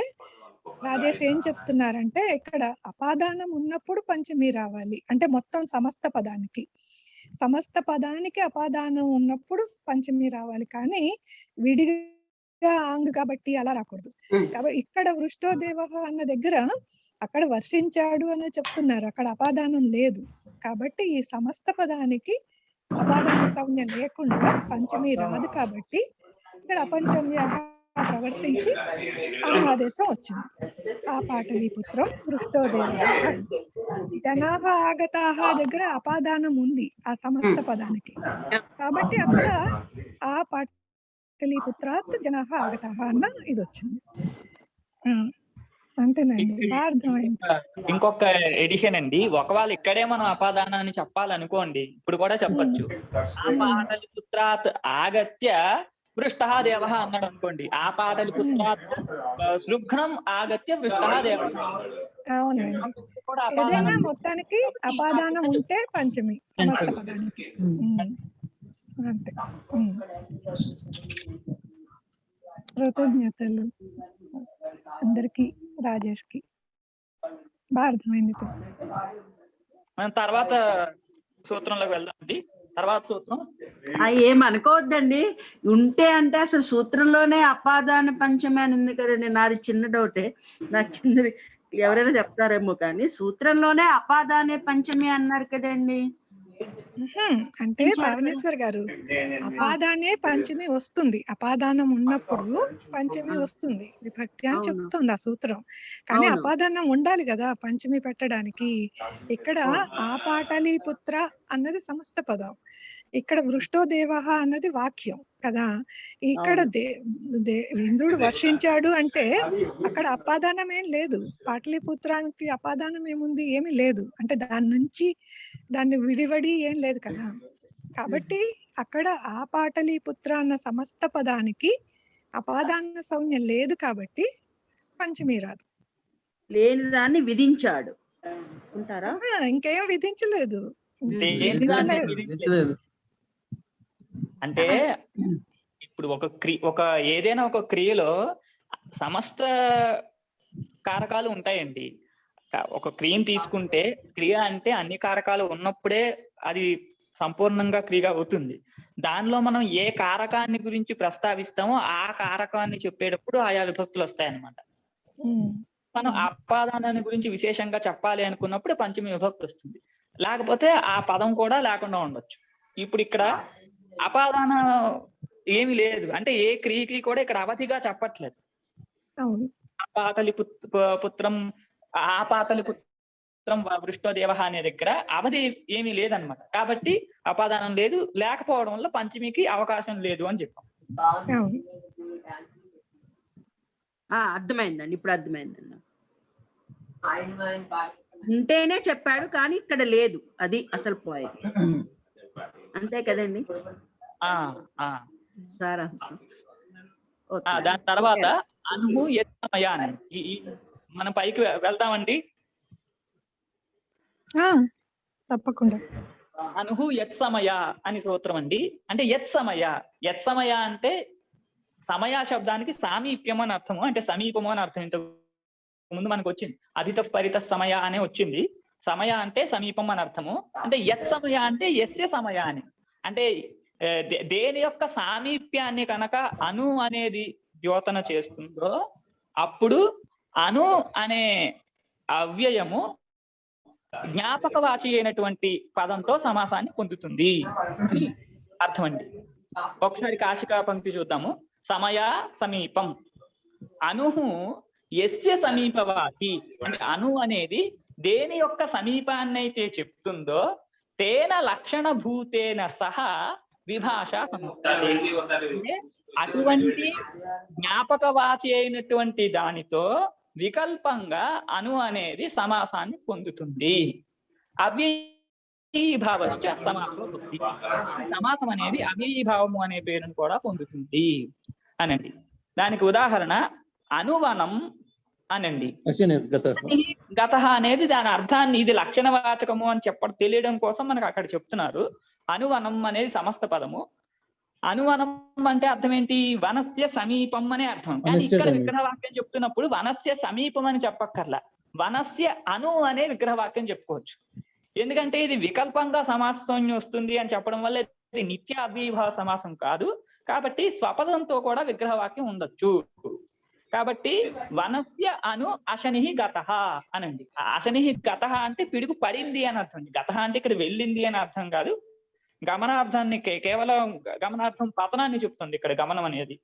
రాజేష్ ఏం చెప్తున్నారంటే ఇక్కడ అపాదానం ఉన్నప్పుడు పంచమి రావాలి, అంటే మొత్తం సమస్త పదానికి అపాదానం ఉన్నప్పుడు పంచమి రావాలి, కానీ విడిగా ఆంగ్ కాబట్టి అలా రాకూడదు. కాబట్టి ఇక్కడ వృష్టో దేవః అన్న దగ్గర అక్కడ వర్షించాడు అని చెప్తున్నారు, అక్కడ అపాదానం లేదు కాబట్టి ఈ సమస్త పదానికి అపాదాన సంజ్ఞ లేకుండా పంచమి రాదు కాబట్టి ఇక్కడ అపంచమ్య ప్రవర్తించి ఆదేశం వచ్చింది, ఆ పాటలీపుత్రం వృష్టో దేవః. జనాభా ఆగతాహ దగ్గర అపాదానం ఉంది ఆ సమస్త పదానికి, కాబట్టి అక్కడ ఆ పాటలీపుత్రాత్ జనాభా ఆగతాహ అన్న ఇది వచ్చింది. అంతేనండి, బాగా అర్థమైంది. ఇంకొక ఎడిషన్ అండి, ఒకవేళ ఇక్కడే మనం అపాదానాన్ని చెప్పాలనుకోండి, ఇప్పుడు కూడా చెప్పచ్చు. ఆ పాటలీపుత్రాత్ ఆగత్య వృష్టః దేవః అన్నాడు అనుకోండి, ఆ పాటలీపుత్రాత్ శృఘ్నం ఆగత్య వృష్టః దేవః. అవునండి, కూడా ఏదైనా అపాదానం మొత్తానికి అపాదానం ఉంటే పంచమి సమస్త పదానికి. అంతే. కృతజ్ఞతలు అందరికి, రాజేష్ కి బాగా అర్థమైంది ఇప్పుడు. మనం తర్వాత సూత్రంలోకి వెళ్దాం అండి. తర్వాత సూత్రం ఏమనుకోవద్దండి, ఉంటే అంటే అసలు సూత్రంలోనే అపాదాన పంచమి అని ఉంది కదండి. నాది చిన్న డౌటే, నాకు చిన్నది ఎవరైనా చెప్తారేమో, కానీ సూత్రంలోనే అపాదానే పంచమి అన్నారు కదండి. అంటే పరమేశ్వర్ గారు, అపాదానే పంచమి వస్తుంది, అపాదానం ఉన్నప్పుడు పంచమి వస్తుంది విభక్తి అని చెప్తుంది ఆ సూత్రం. కానీ అపాదానం ఉండాలి కదా పంచమి పెట్టడానికి. ఇక్కడ ఆ పాటలీపుత్ర అన్నది సమస్త పదం, ఇక్కడ వృష్టో దేవః అన్నది వాక్యం కదా. ఇక్కడ ఇంద్రుడు వర్షించాడు అంటే అక్కడ అపాదానం ఏం లేదు, పాటలీపుత్రానికి అపాదానం ఏముంది, ఏమీ లేదు. అంటే దాని నుంచి దాన్ని విడివడి ఏం లేదు కదా. కాబట్టి అక్కడ ఆ పాటలీపుత్ర అన్న సమస్త పదానికి అపాదాన సంజ్ఞ లేదు, కాబట్టి పంచమి రాదు. లేని దాన్ని విధించాడు అంటారా? ఇంకేం విధించలేదు. అంటే ఇప్పుడు ఒక ఏదైనా ఒక క్రియలో సమస్త కారకాలు ఉంటాయండి. ఒక క్రియను తీసుకుంటే, క్రియ అంటే అన్ని కారకాలు ఉన్నప్పుడే అది సంపూర్ణంగా క్రియ అవుతుంది. దానిలో మనం ఏ కారకాన్ని గురించి ప్రస్తావిస్తామో ఆ కారకాన్ని చెప్పేటప్పుడు ఆయా విభక్తులు వస్తాయన్నమాట. మనం అపాదానాన్ని గురించి విశేషంగా చెప్పాలి అనుకున్నప్పుడు పంచమి విభక్తి వస్తుంది, లేకపోతే ఆ పదం కూడా లేకుండా ఉండొచ్చు. ఇప్పుడు ఇక్కడ అపాదాన ఏమి లేదు అంటే ఏ క్రియకి కూడా ఇక్కడ అవధిగా చెప్పట్లేదు. పుత్రం ఆ పాటలీపుత్రం వృష్టో దేవః అనే దగ్గర అవధి ఏమీ లేదనమాట. కాబట్టి అపాదానం లేదు, లేకపోవడం వల్ల పంచమికి అవకాశం లేదు అని చెప్పాం. అర్థమైందండి, ఇప్పుడు అర్థమైందండి. ఉంటేనే చెప్పాడు కానీ ఇక్కడ లేదు, అది అసలు పాయింట్. అంతే కదండి సారాంశం. దాని తర్వాత అనుహు యత్సమయ అని మనం పైకి వెళ్దామండి. తప్పకుండా. అనుహు యత్సమయ అని సూత్రం అండి. అంటే యత్సమయ అంటే సమయ శబ్దానికి సామీప్యం అని అర్థము, అంటే సమీపము అని అర్థం. ఇంతకు ముందు మనకు వచ్చింది అభిత పరిత సమయ అనే వచ్చింది. సమయ అంటే సమీపం అని అర్థము. అంటే యత్సమయ అంటే యస్య సమయ అని, అంటే దేని యొక్క సామీప్యాన్ని కనుక అను అనేది ద్యోతన చేస్తుందో అప్పుడు అను అనే అవ్యయము జ్ఞాపకవాచి అయినటువంటి పదంతో సమాసాన్ని పొందుతుంది అని అర్థం అండి. ఒకసారి కాశికా పంక్తి చూద్దాము. సమయ సమీపం అనుహు యస్య సమీపవాచి, అంటే అను అనేది దేని యొక్క సమీపాన్ని అయితే చెప్తుందో తేన లక్షణ భూతేన సహా విభాష సంస్థతే, అటువంటి జ్ఞాపకవాచి అయినటువంటి దానితో వికల్పంగా అను అనేది సమాసాన్ని పొందుతుంది. అవ్యయీభావశ్చ సమాసో భవతి, సమాసం అనేది అవ్యయీభావము అనే పేరును కూడా పొందుతుంది అనండి. దానికి ఉదాహరణ అనువనం అనండి. గత అనేది దాని అర్థాన్ని, ఇది లక్షణవాచకము అని తెలియడం కోసం మనకు అక్కడ చెప్తున్నారు. అనువనం అనేది సమస్త పదము. అనువనం అంటే అర్థం ఏంటి? వనస్య సమీపం అనే అర్థం. కానీ ఇక్కడ విగ్రహవాక్యం చెప్తున్నప్పుడు వనస్య సమీపం అని చెప్పక్కర్లా, వనస్య అను అనే విగ్రహవాక్యం చెప్పుకోవచ్చు. ఎందుకంటే ఇది వికల్పంగా సమాసం వస్తుంది అని చెప్పడం వల్ల ఇది నిత్య అవ్యయీభావ సమాసం కాదు. కాబట్టి స్వపదంతో కూడా విగ్రహవాక్యం ఉండొచ్చు. కాబట్టి వనస్య అను అశనిహి గతః అనండి. అశనిహి గతః అంటే పిడుగు పడింది అని అర్థం. గతః అంటే ఇక్కడ వెళ్ళింది అని అర్థం కాదు, గమనార్థాన్ని, కేవలం గమనార్థం పతనాన్ని చెప్తుంది. ఇక్కడ గమనం అనేది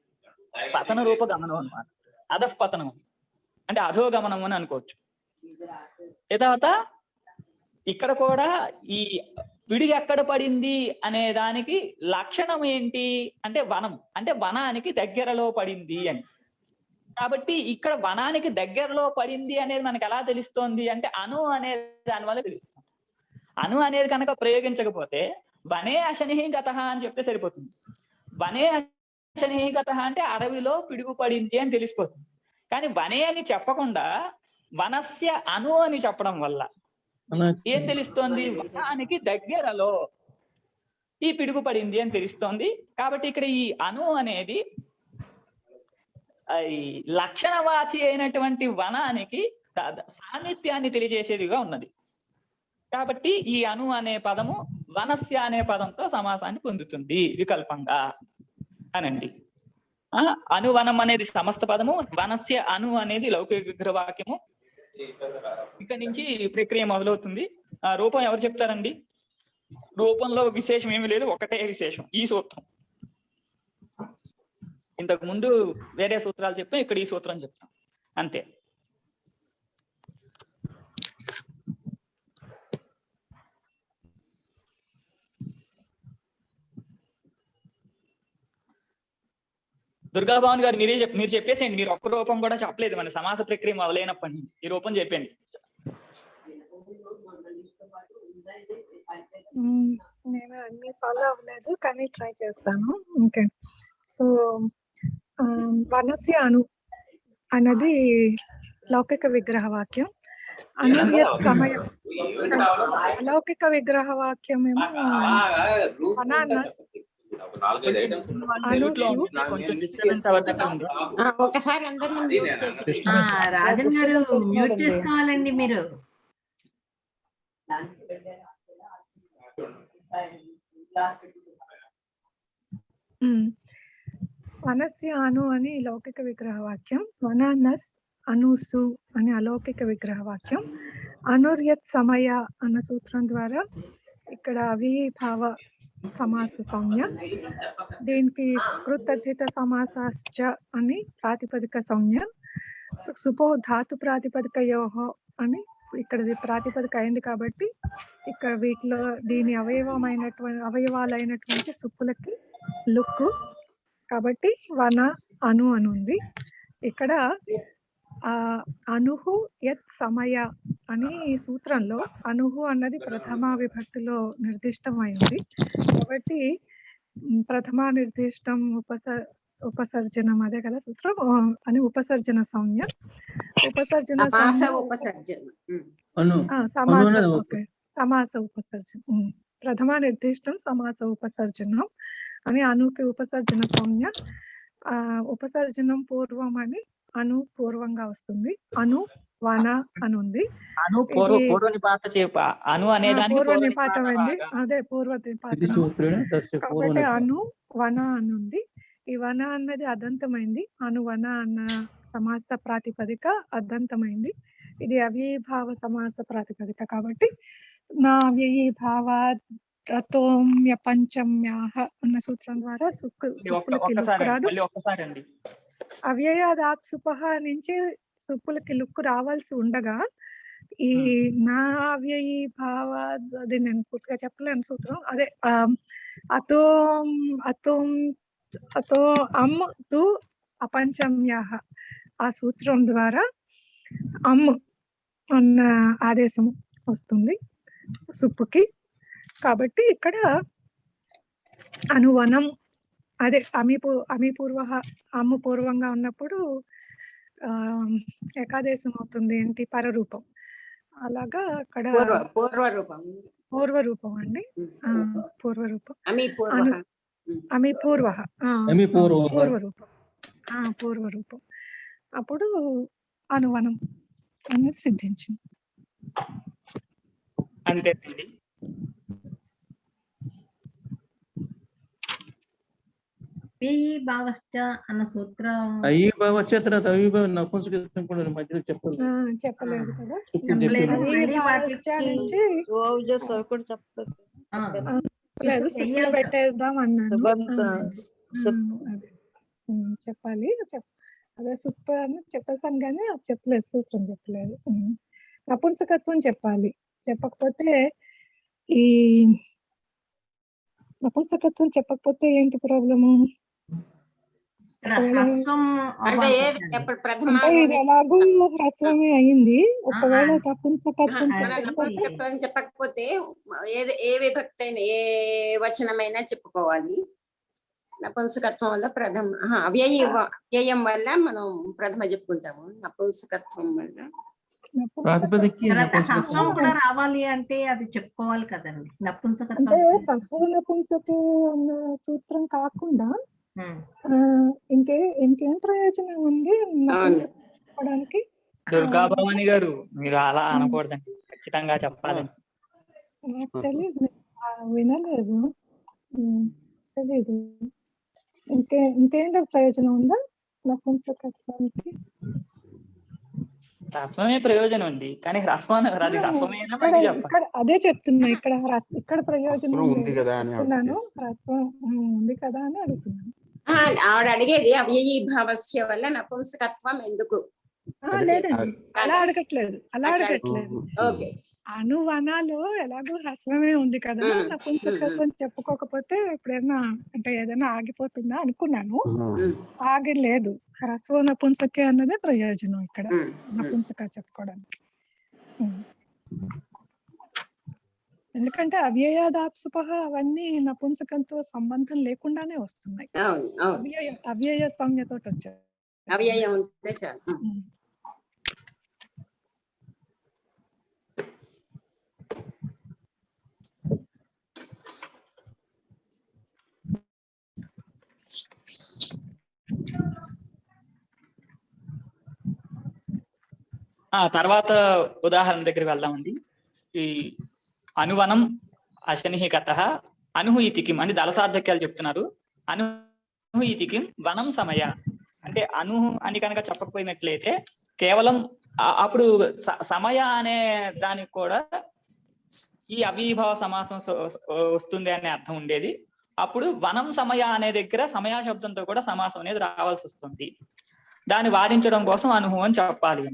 పతన రూప గమనం అన్నమాట. అధః పతనం అంటే అధోగమనం అని అనుకోవచ్చు. తర్వాత ఇక్కడ కూడా ఈ పిడుగు ఎక్కడ పడింది అనే దానికి లక్షణం ఏంటి అంటే వనం, అంటే వనానికి దగ్గరలో పడింది అని. కాబట్టి ఇక్కడ వనానికి దగ్గరలో పడింది అనేది మనకి ఎలా తెలుస్తోంది అంటే అను అనే దాని వల్ల తెలుస్తుంది. అను అనేది కనుక ప్రయోగించకపోతే వనే అశనిగత అని చెప్తే సరిపోతుంది. వనే అశనిగత అంటే అడవిలో పిడుగు పడింది అని తెలిసిపోతుంది. కానీ వనే అని చెప్పకుండా వనస్య అను అని చెప్పడం వల్ల ఏం తెలుస్తోంది? వనానికి దగ్గరలో ఈ పిడుగు పడింది అని తెలుస్తోంది. కాబట్టి ఇక్కడ ఈ అను అనేది ఈ లక్షణవాచి అయినటువంటి వనానికి సామీప్యాన్ని తెలియజేసేదిగా ఉన్నది. కాబట్టి ఈ అను అనే పదము వనస్య అనే పదంతో సమాసాన్ని పొందుతుంది వికల్పంగా అనండి. అనువనం అనేది సమస్త పదము, వనస్య అను అనేది లౌకిక విగ్రహవాక్యము. ఇక్కడి నుంచి ప్రక్రియ మొదలవుతుంది. రూపం ఎవరు చెప్తారండి? రూపంలో విశేషం ఏమీ లేదు, ఒకటే విశేషం ఈ సూత్రం. ఇంతకు ముందు వేరే సూత్రాలు చెప్తాం, ఇక్కడ ఈ సూత్రం చెప్తాం అంతే. దుర్గాభవన్ గారు మీరు చెప్పేసేయండి. మీరు ఒక్క రూపం కూడా చెప్పలేదు, మన సమాస ప్రక్రియ మొదలైనప్పటి నుంచి ఈ రూపం చెప్పండి. నేను అన్ని ఫాలో అవ్వలేదు కానీ ట్రై చేస్తాను. ఓకే, సో వనస్య అను అన్నది లౌకిక విగ్రహ వాక్యం. అనుయత్ సమయం లౌకిక విగ్రహ వాక్యం ఏమో ఒకసారి అందరినీ మ్యూట్ చేసి రాజన్ గారు మ్యూట్ చేసుకోవాలండి మీరు. వనస్య అను అని లౌకిక విగ్రహ వాక్యం, వననస్ అనుసు అని అలౌకిక విగ్రహ వాక్యం. అనుర్యత్ సమయ అన్న సూత్రం ద్వారా ఇక్కడ అవిభావ సమాస సంజ్ఞ, దీనికి కృతధిత సమాసాశ్చ అని ప్రాతిపదిక సంజ్ఞ, సుపో ధాతు ప్రాతిపదికయోహో అని ఇక్కడ ప్రాతిపదిక అయింది కాబట్టి ఇక్కడ వీటిలో దీని అవయవాలైనటువంటి సుప్పులకి లుక్కు కాబట్టి వన అను అనుంది. ఇక్కడ అనుహు యత్ సమయ అని సూత్రంలో అనుహు అన్నది ప్రథమ విభక్తిలో నిర్దిష్టమైంది కాబట్టి ప్రథమ నిర్దిష్టం ఉపసర్జనం అదే కదా సూత్రం అని ఉపసర్జన సంజ్ఞ. ఉపసర్జన సమాస ఉపసర్జనం ప్రథమ నిర్దిష్టం సమాస ఉపసర్జనం అని అనుకి ఉపసర్జన సంజ్ఞ. ఉపసర్జనం పూర్వం అని అను పూర్వంగా వస్తుంది. అను వన అనుంది. పూర్వ నిపాతం అయింది, అదే పూర్వ నిపాతం కాబట్టి అను వన అనుంది. ఈ వన అన్నది అదంతమైంది. అను వన అన్న సమాస ప్రాతిపదిక అదంతమైంది. ఇది అవ్యయీభావ సమాస ప్రాతిపదిక కాబట్టి నా అవ్యయీభావాతోమ్య పంచమ్యాహ అన్న సూత్రం ద్వారా అవ్యయాదాప్ సుపహ నుంచి సుప్పులకి లుక్కు రావాల్సి ఉండగా ఈ నా అవ్యయీభావ అది నేను పూర్తిగా చెప్పలేను సూత్రం అదే అతో అమ్ తు అపంచమ్యాహ ఆ సూత్రం ద్వారా అమ్ అన్న ఆదేశం వస్తుంది సుప్పుకి. కాబట్టి ఇక్కడ అనువనం అదే అమి పూర్వంగా ఉన్నప్పుడు ఏకాదేశం అవుతుంది ఏంటి పరరూపం. అలాగా అక్కడ పూర్వరూపం అండి, పూర్వరూపం పూర్వరూపం అప్పుడు అనువనం అనేది సిద్ధించింది. అంతేనండి. అన్న సూత్రం మధ్యలో చెప్పలేదు కదా, పెట్టేద్దాం అన్నాను. చెప్పాలి అదే సూపర్ అని చెప్పేసాను కానీ అది చెప్పలేదు, సూత్రం చెప్పలేదు. నపుంసకత్వం చెప్పాలి, చెప్పకపోతే ఈ నపుంసకత్వం చెప్పకపోతే ఏంటి ప్రాబ్లము? అంటే ఎప్పుడు అంటే ప్రథమాలు ఇది ఎలాగూ హ్రస్వమే అయింది. ఒకవేళ నపుంసకత్వం మన చెప్పకపోతే నపుంసకత్వం చెప్పకపోతే ఏ విభక్తి అయినా ఏ వచనమైనా చెప్పుకోవాలి. నపుంసకత్వం వల్ల అవ్యయం వల్ల మనం ప్రథమ చెప్పుకుంటాము. నపుంసకత్వం వల్ల ప్రాతిపదిక హ్రస్వం కూడా రావాలి అంటే అది చెప్పుకోవాలి కదండి. అంటే నపుంసకత్వం హ్రస్వ నపుంసకి అన్న సూత్రం కాకుండా ఇంకేం ప్రయోజనం ఉంది చెప్పడానికి? దుర్గా భవాని గారు, మీరు అలా అనకూడదండి, ఖచ్చితంగా చెప్పాలి. నాకు తెలియదు, వినలేదు, తెలీదు. ఇంకేంటో ప్రయోజనం ఉందా నపుంసకత్వానికి? హ్రస్వమే ప్రయోజనం ఉంది, కానీ హ్రస్వం అది హ్రస్వమైనా మనకి చెప్పాలి. ఇక్కడ అదే చెప్తున్నా, ఇక్కడ ప్రయోజనం ఉంది కదా అని చెప్తున్నాను, హ్రస్వం ఉంది కదా అని అడుగుతున్నాను. ఆవిడ అడిగేది అవ్యయీభావస్య వల్ల నపుంసకత్వం ఎందుకు? లేదండి, అలా అడగట్లేదు. ఓకే, అనువనాలు ఎలాగో హ్రస్వమే ఉంది కదా, నపుంసకత్వం చెప్పుకోకపోతే ఎప్పుడైనా అంటే ఏదైనా ఆగిపోతుందా అనుకున్నాను. ఆగలేదు, హ్రస్వ నపుంసకే అన్నదే ప్రయోజనం ఇక్కడ నపుంసక చెప్పుకోవడానికి. ఎందుకంటే అవ్యయాదాప్సుపహ అవన్నీ నపుంసకంతో సంబంధం లేకుండానే వస్తున్నాయి. అవ్యయ సంజ్ఞతో వచ్చాయి. అవ్యయం ఉంటే చాలు. తర్వాత ఉదాహరణ దగ్గరికి వెళ్దామండి. ఈ అనువనం అశనిహి గతః అనుహు ఇతి కిం అని దళసార్థక్యాలు చెప్తున్నారు. అనుహు ఇతి కిం వనం సమయ అంటే అనుహు అని కనుక చెప్పకపోయినట్లయితే కేవలం అప్పుడు సమయ అనే దానికి కూడా ఈ అవ్యయీభావ సమాసం వస్తుంది అనే అర్థం ఉండేది. అప్పుడు వనం సమయ అనే దగ్గర సమయ శబ్దంతో కూడా సమాసం అనేది రావాల్సి వస్తుంది. దాన్ని వారించడం కోసం అనుహు అని చెప్పాలి.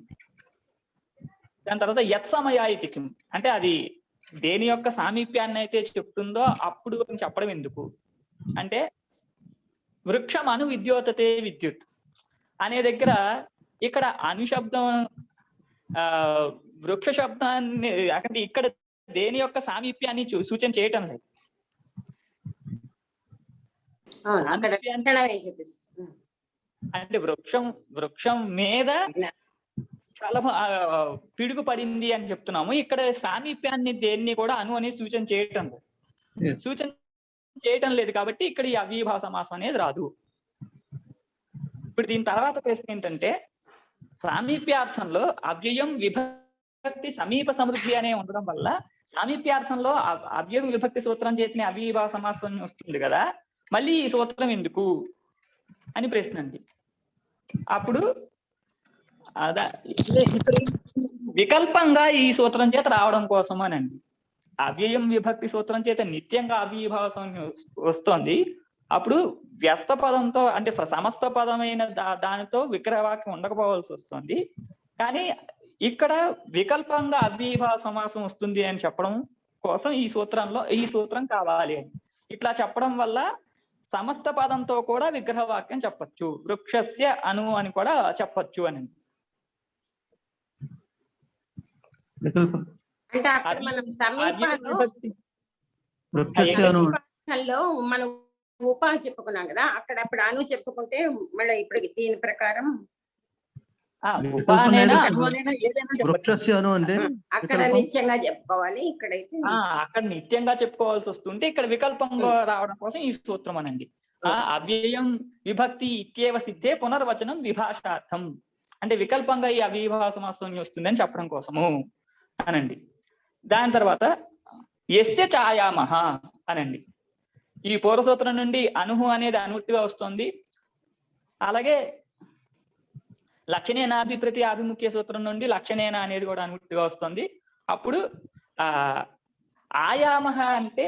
దాని తర్వాత యత్సమయ ఇతి కిం అంటే అది దేని యొక్క సామీప్యాన్ని అయితే చెప్తుందో అప్పుడు అని చెప్పడం ఎందుకు అంటే వృక్షం అను విద్యోతతే విద్యుత్ అనే దగ్గర ఇక్కడ అనుశబ్దం వృక్ష శబ్దాన్ని అంటే ఇక్కడ దేని యొక్క సామీప్యాన్ని సూచన చేయటం లేదు. అంటే వృక్షం మీద చాలా పిడుగు పడింది అని చెప్తున్నాము. ఇక్కడ సామీప్యాన్ని దేన్ని కూడా అను అనేది సూచన చేయటం లేదు కాబట్టి ఇక్కడ ఈ అవ్యయీభావ సమాసం అనేది రాదు. ఇప్పుడు దీని తర్వాత ప్రశ్న ఏంటంటే సామీప్యార్థంలో అవ్యయం విభక్తి సమీప సమృద్ధి అనే ఉండడం వల్ల సామీప్యార్థంలో అవ్యయం విభక్తి సూత్రం చేతిని అవ్యయీభావ సమాసం వస్తుంది కదా, మళ్ళీ ఈ సూత్రం ఎందుకు అని ప్రశ్న అండి. అప్పుడు వికల్పంగా ఈ సూత్రం చేత రావడం కోసం అనండి. అవ్యయం విభక్తి సూత్రం చేత నిత్యంగా అవ్యయీభావ వస్తోంది. అప్పుడు వ్యస్త పదంతో అంటే సమస్త పదమైన దానితో విగ్రహవాక్యం ఉండకపోవాల్సి వస్తుంది. కానీ ఇక్కడ వికల్పంగా అవ్యయీభావ సమాసం వస్తుంది అని చెప్పడం కోసం ఈ సూత్రం కావాలి అని ఇట్లా చెప్పడం వల్ల సమస్త పదంతో కూడా విగ్రహవాక్యం చెప్పచ్చు, వృక్షస్య అను అని కూడా చెప్పచ్చు అని. అంటే అక్కడ మనం సమీపంలో మనం ఉపాధి చెప్పుకున్నాం కదా, అక్కడ అప్పుడు అను చెప్పుకుంటే మళ్ళీ ఇప్పుడు దీని ప్రకారం అక్కడ నిత్యంగా చెప్పుకోవాలి. ఇక్కడైతే అక్కడ నిత్యంగా చెప్పుకోవాల్సి వస్తుంటే ఇక్కడ వికల్పంగా రావడం కోసం ఈ సూత్రం అనండి. అవ్యయం విభక్తి ఇత్యేవ సిద్ధే పునర్వచనం విభాషార్థం అంటే వికల్పంగా ఈ అవ్యయీభావ సమాసం వస్తుంది అని చెప్పడం కోసము అనండి. దాని తర్వాత యస్య ఛాయామహ అనండి. ఈ పూర్వసూత్రం నుండి అనుహు అనేది అనువృత్తిగా వస్తుంది. అలాగే లక్షణేనాభిప్రతి ఆభిముఖ్య సూత్రం నుండి లక్షణేన అనేది కూడా అనువృత్తిగా వస్తుంది. అప్పుడు ఆయామహ అంటే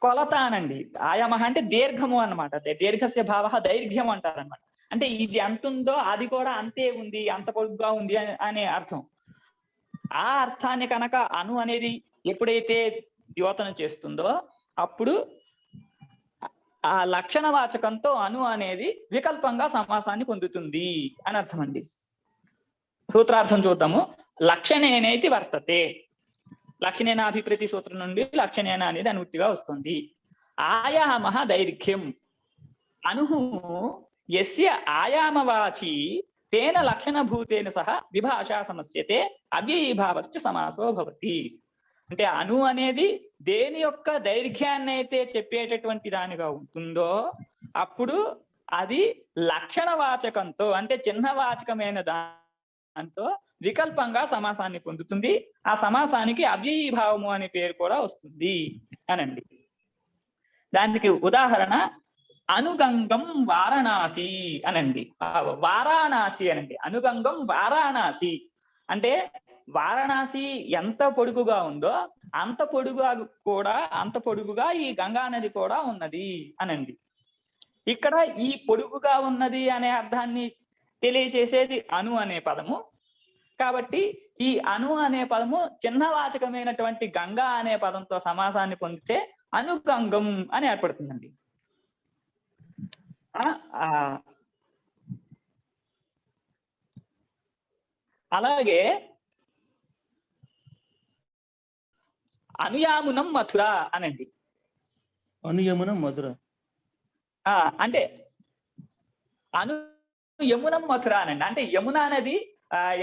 కొలత అనండి. ఆయామహ అంటే దీర్ఘము అన్నమాట. దీర్ఘస్య భావ దైర్ఘ్యం అంటారనమాట. అంటే ఇది ఎంత ఉందో అది కూడా అంతే ఉంది, అంత పొడుగ్గా ఉంది అనే అర్థం. ఆ అర్థాన్ని కనుక అను అనేది ఎప్పుడైతే ద్యోతన చేస్తుందో అప్పుడు ఆ లక్షణవాచకంతో అను అనేది వికల్పంగా సమాసాన్ని పొందుతుంది అని అర్థం అండి. సూత్రార్థం చూద్దాము. లక్షణేనేతి వర్తతే, లక్షణేనాభిప్రతి సూత్రం నుండి లక్షణేన అనేది అనువృత్తిగా వస్తుంది. ఆయామః దైర్ఘ్యం, అనుహు యస్య ఆయామవాచి తేన లక్షణభూతేన సహ విభాషా సమస్యతే అవ్యయీభావశ్చ సమాసో భవతి. అంటే అను అనేది దేని యొక్క దైర్ఘ్యాన్ని అయితే చెప్పేటటువంటి దానిగా ఉంటుందో అప్పుడు అది లక్షణవాచకంతో అంటే చిహ్నవాచకమైన దాంతో వికల్పంగా సమాసాన్ని పొందుతుంది. ఆ సమాసానికి అవ్యయీభావము అనే పేరు కూడా వస్తుంది అనండి. దానికి ఉదాహరణ అనుగంగం వారణాసి అనండి. వారాణసి అనండి. అనుగంగం వారాణసి అంటే వారణాసి ఎంత పొడుగుగా ఉందో అంత పొడుగుగా ఈ గంగా నది కూడా ఉన్నది అనండి. ఇక్కడ ఈ పొడుగుగా ఉన్నది అనే అర్థాన్ని తెలియచేసేది అను అనే పదము. కాబట్టి ఈ అను అనే పదము చిహ్నవాచకమైనటువంటి గంగా అనే పదంతో సమాసాన్ని పొందితే అనుగంగం అని ఏర్పడుతుందండి. అలాగే అనుయామునం మథుర అనండి. అనుయమునం మధుర అంటే యమునం మథుర అనండి. అంటే యమున నది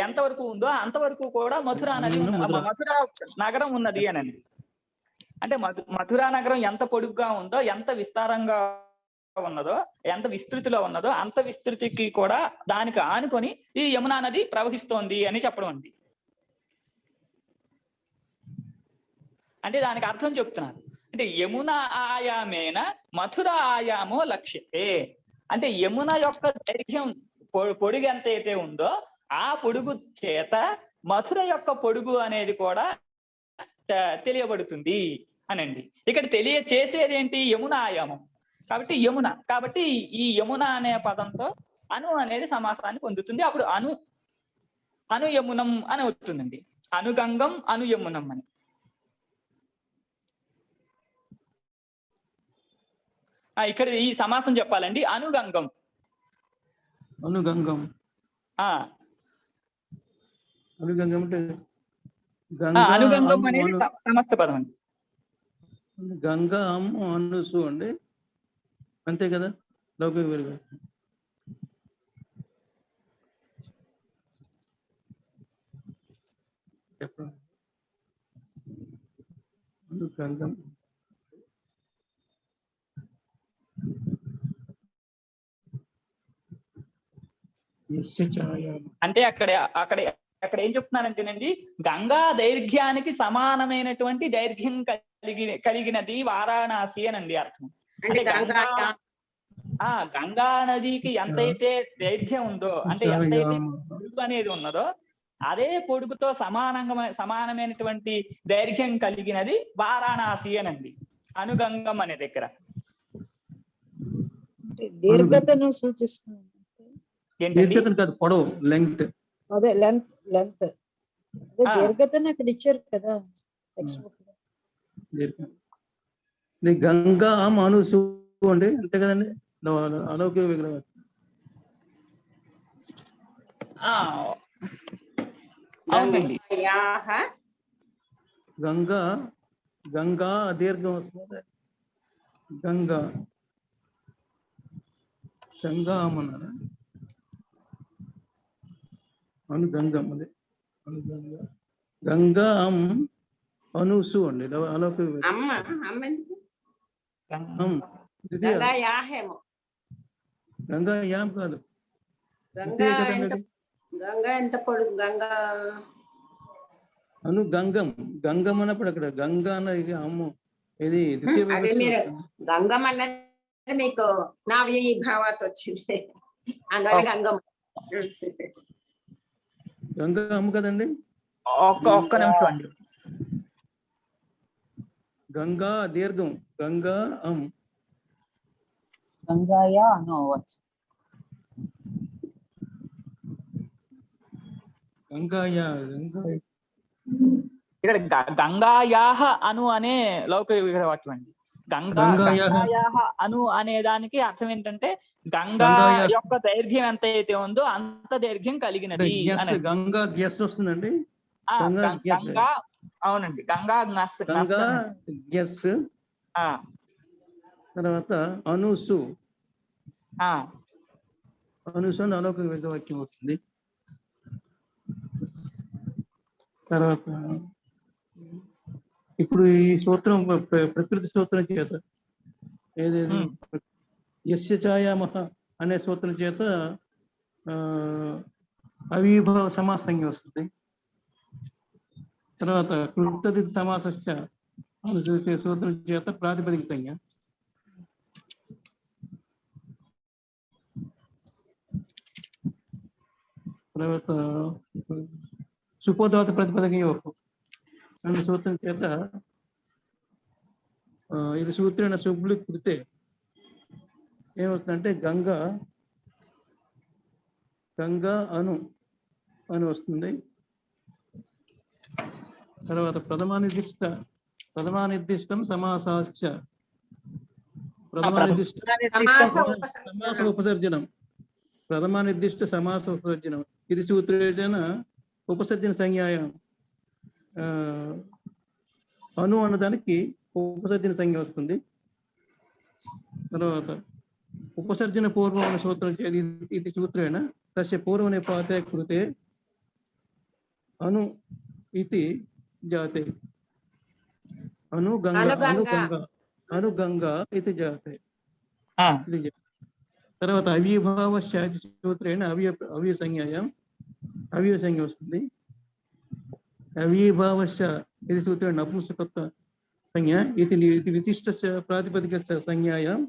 ఎంతవరకు ఉందో అంతవరకు కూడా మథుర నది మథుర నగరం ఉన్నది అనండి. అంటే మథురా నగరం ఎంత పొడుగ్గా ఉందో ఎంత విస్తారంగా ఉన్నదో ఎంత విస్తృతిలో ఉన్నదో అంత విస్తృతికి కూడా దానికి ఆనుకొని ఈ యమునా నది ప్రవహిస్తోంది అని చెప్పడం అండి. అంటే దానికి అర్థం చెప్తున్నారు. అంటే యమున ఆయామేన మథుర ఆయామో లక్ష్యతే. అంటే యమున యొక్క దైర్ఘ్యం పొడుగు ఎంత అయితే ఉందో ఆ పొడుగు చేత మథుర యొక్క పొడుగు అనేది కూడా తెలియబడుతుంది అనండి. ఇక్కడ తెలియచేసేది ఏంటి? యమున ఆయామం. కాబట్టి ఈ యమున అనే పదంతో అను అనేది సమాసాన్ని పొందుతుంది. అప్పుడు అను యమునం అని వస్తుందండి. అనుగంగం అను యమునం అని. ఇక్కడ ఈ సమాసం చెప్పాలండి. అనుగంగం అనుగంగం అనుగంగం అంటే అనుగంగం అనేది సమస్త పదం అండి. గంగా అనుసు అండి, అంతే కదా? లౌకిక విలువ చెప్పండి. అనుగంగం అంటే అక్కడ ఏం చెప్తున్నారంటేనండి, గంగా దైర్ఘ్యానికి సమానమైనటువంటి దైర్ఘ్యం కలిగినది వారాణసి అనండి అర్థం. అంటే గంగా నదికి ఎంతైతే దైర్ఘ్యం ఉందో అంటే ఎంతైతే పొడుగు అనేది ఉన్నదో అదే పొడుగుతో సమానమైనటువంటి దైర్ఘ్యం కలిగినది వారాణసి అనండి. అనుగంగం అనే దగ్గర దీర్ఘతను సూచిస్తుంది. దీర్ఘతను కాదు, పొడవు, లెంగ్త్. అదే లెంగ్త్ అదే దీర్ఘతను అక్కడ ఇచ్చారు కదా టెక్స్ట్ బుక్ లో. గంగా మనసు అండి, అంతే కదండి? అలౌకిక విగ్రహం. గంగా దీర్ఘం వస్తుంది. గంగా అన్నారా? అనుగంగం అదే గంగా అనుసు అండి. అలౌకిక గంగా యాం కాదు. గంగా ఎంత పొడుగు? గంగా అను గంగం. గంగం అన్నప్పుడు అక్కడ గంగా అన్నది అమ్ము ఇది గంగం అన్నది మీకు నావ్య భావాత వచ్చింది. అందువల్ల గంగం. గంగా అమ్ము కదండి. ఒక్క నిమిషం అండి. గంగా దీర్ఘం. గంగా గంగాయ అనవచ్చు. గంగాయ ఇక్కడ గంగాయాహ అను అనే లౌకిక విగ్రహవాక్యం అండి. గంగాయాహ అను అనే దానికి అర్థం ఏంటంటే గంగా యొక్క దైర్ఘ్యం ఎంత అయితే ఉందో అంత దైర్ఘ్యం కలిగినది. గంగా గ్యాస్ వస్తుందండి. గంగా, అవునండి, గంగా గ్యాస్. తర్వాత అనుసు అని అలౌకిక విగ్రహవాక్యం వస్తుంది. తర్వాత ఇప్పుడు ఈ సూత్రం ప్రకృతి సూత్రం చేత ఏదేది యస్య ఛాయామహ అనే సూత్రం చేత అవిభావ సమాస సంజ్ఞ వస్తుంది. తర్వాత కృతదితి సమాసశ్చ అని చూసే సూత్రం చేత ప్రాతిపదిక సంజ్ఞ. తర్వాత సుపోధాత ప్రతిపదిక అనే సూత్రం చేత ఇది సూత్రేణ శుభ్లు కృతే ఏమవుతుందంటే గంగా అను అని వస్తుంది. తర్వాత ప్రథమానిర్దిష్టం సమాసాశ్చ సమాస ఉపసర్జనం ప్రథమానిర్దిష్ట సమాస ఉపసర్జనం ఇది సూత్రేణ ఉపసర్జన సంజ్ఞాయం అను అన్నదానికి ఉపసర్జన సంజ్ఞ వస్తుంది. తర్వాత ఉపసర్జన పూర్వం అనే సూత్రం ఇది సూత్రేణ తస్య పూర్వ నిపాతే కృతే అను ఇది జాతే అనుగంగా ఇది జాతే. తర్వాత అవిభావ సూత్రేణ అవ్యయ సంజ్ఞాయం అవ్యయ సంజ్ఞ వస్తుంది. అవిభావశ్చ ఇది సూత్రేణ నపుంసకత్వ సంజ్ఞ ఇది విశిష్ట ప్రాతిపదిక సంజ్ఞాయం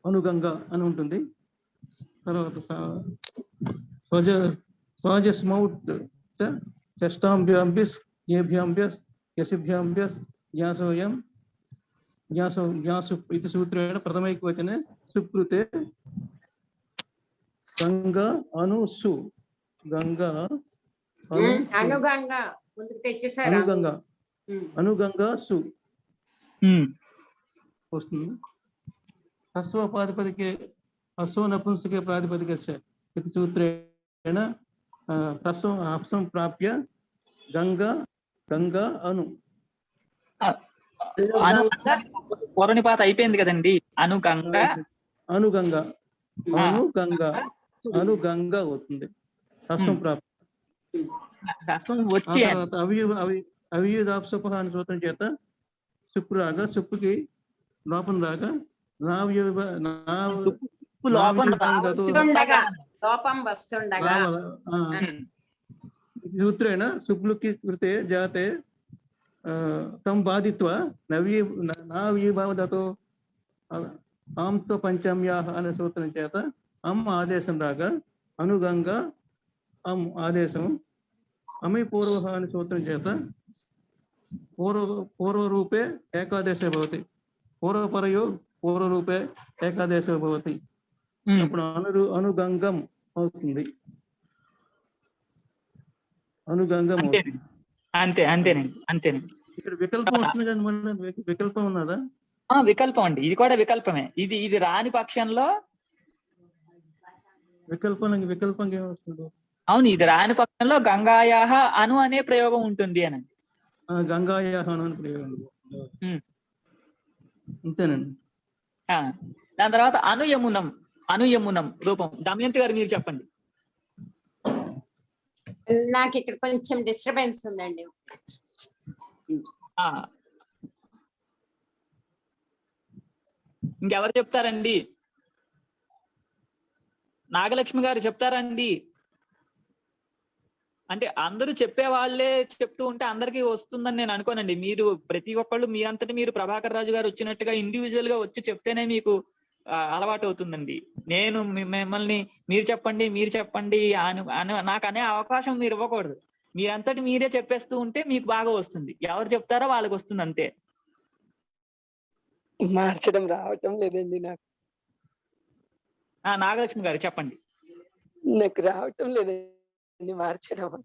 అనుగంగా అని ఉంటుంది. తర్వాత స్వాజస్మౌట్ షష్టాభ్యాంభ్యస్ ఏభ్యాంభ్యస్ యశిభ్యాంభ్యస్ జ్ఞాసోయం జ్ఞాసు ఇది సూత్రేణ ప్రథమైకవచనే సుకృతే గంగా అనుసు గంగా అనుగంగా సు వస్తుంది. హ్రస్వ ప్రాతిపదికే హ్రస్వ నపుంసకే ప్రాతిపదికస్య ఇది సూత్రేణ హ్రస్వం ప్రాప్య గంగా అను పూర్వనిపాత అయిపోయింది కదండి. అనుగంగా అవుతుంది. హ్రస్వం ప్రాప్య అవియుదాప్సప అనే సూత్రం చేత సుప్పు రాగా సుప్పుకి లోపం రాగా సూత్రేణ శుక్లుకి కృతే జాతే తం బాధిత్వా నావ్యభావదతో ఆంతో పంచమ్యా అనే సూత్రం చేత అమ్ ఆదేశం రాగా అనుగంగా అమ్ ఆదేశం అమి పూర్వ అనే సూత్రం చేత పూర్వరూపే ఏకాదేశ భవతి పూర్వపరయో పూర్వరూపే ఏకాదేశ భవతి. అప్పుడు అనుగంగం అవుతుంది. అనుగంగం అవుతుంది. అంతేనండి. ఇక్కడ వికల్పం వస్తుంది కదా, మళ్ళీ వికల్పం ఉన్నదా? వికల్పం అండి, ఇది కూడా వికల్పమే. ఇది రాని పక్షంలో వికల్పంగా ఏమొస్తుంది? అవును, ఇది రాని పక్షంలో గంగాయాహ అను అనే ప్రయోగం ఉంటుంది అని. గంగాయాహ అను అనే ప్రయోగం అంతేనండి. దాని తర్వాత అనుయమునం రూపం. దమయంతి గారు మీరు చెప్పండి. నాకు ఇక్కడ కొంచెం డిస్టర్బెన్స్ ఉందండి. ఇంకెవరు చెప్తారండి? నాగలక్ష్మి గారు చెప్తారండి? అంటే అందరూ చెప్పే వాళ్ళే చెప్తూ ఉంటే అందరికీ వస్తుందని నేను అనుకోనండి. మీరు ప్రతి ఒక్కళ్ళు మీరంతటి మీరు ప్రభాకర్ రాజు గారు వచ్చినట్టుగా ఇండివిజువల్ గా వచ్చి చెప్తేనే మీకు అలవాటు అవుతుందండి. నేను మిమ్మల్ని మీరు చెప్పండి నాకు అనే అవకాశం మీరు ఇవ్వకూడదు. మీరంతటి మీరే చెప్పేస్తూ ఉంటే మీకు బాగా వస్తుంది. ఎవరు చెప్తారో వాళ్ళకి వస్తుంది, అంతే. మార్చడం రావటం లేదండి నాకు. నాగలక్ష్మి గారు చెప్పండి. నాకు రావటం లేదండి మార్చడం.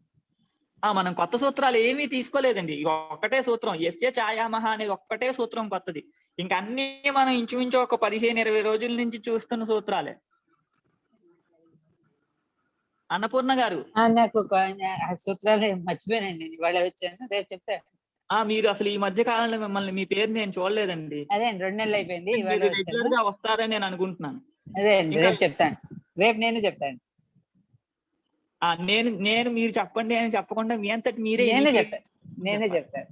మనం కొత్త సూత్రాలు ఏమీ తీసుకోలేదండి. ఒక్కటే సూత్రం, యస్య ఛాయామహ అనేది ఒక్కటే సూత్రం కొత్తది. ఇంకా అన్ని మనం ఇంచుమించు ఒక 15-20 రోజుల నుంచి చూస్తున్న సూత్రాలే. అన్నపూర్ణ గారు, నాకు సూత్రాలు మర్చిపోయానండి, ఇవాళ వచ్చాను, రేపు చెప్తాను. మీరు అసలు ఈ మధ్య కాలంలో మిమ్మల్ని, మీ పేరు నేను చూడలేదండి. అదే 2 నెలలు అయిపోయింది, ఇవాళ రెగ్యులర్ గా వస్తారని నేను అనుకుంటున్నాను. అదే రేపు చెప్తాను, రేపు నేను చెప్తాను. నేను మీరు చెప్పండి అని చెప్పకుండా మీ అంతటి మీరే నేనే చెప్తాను.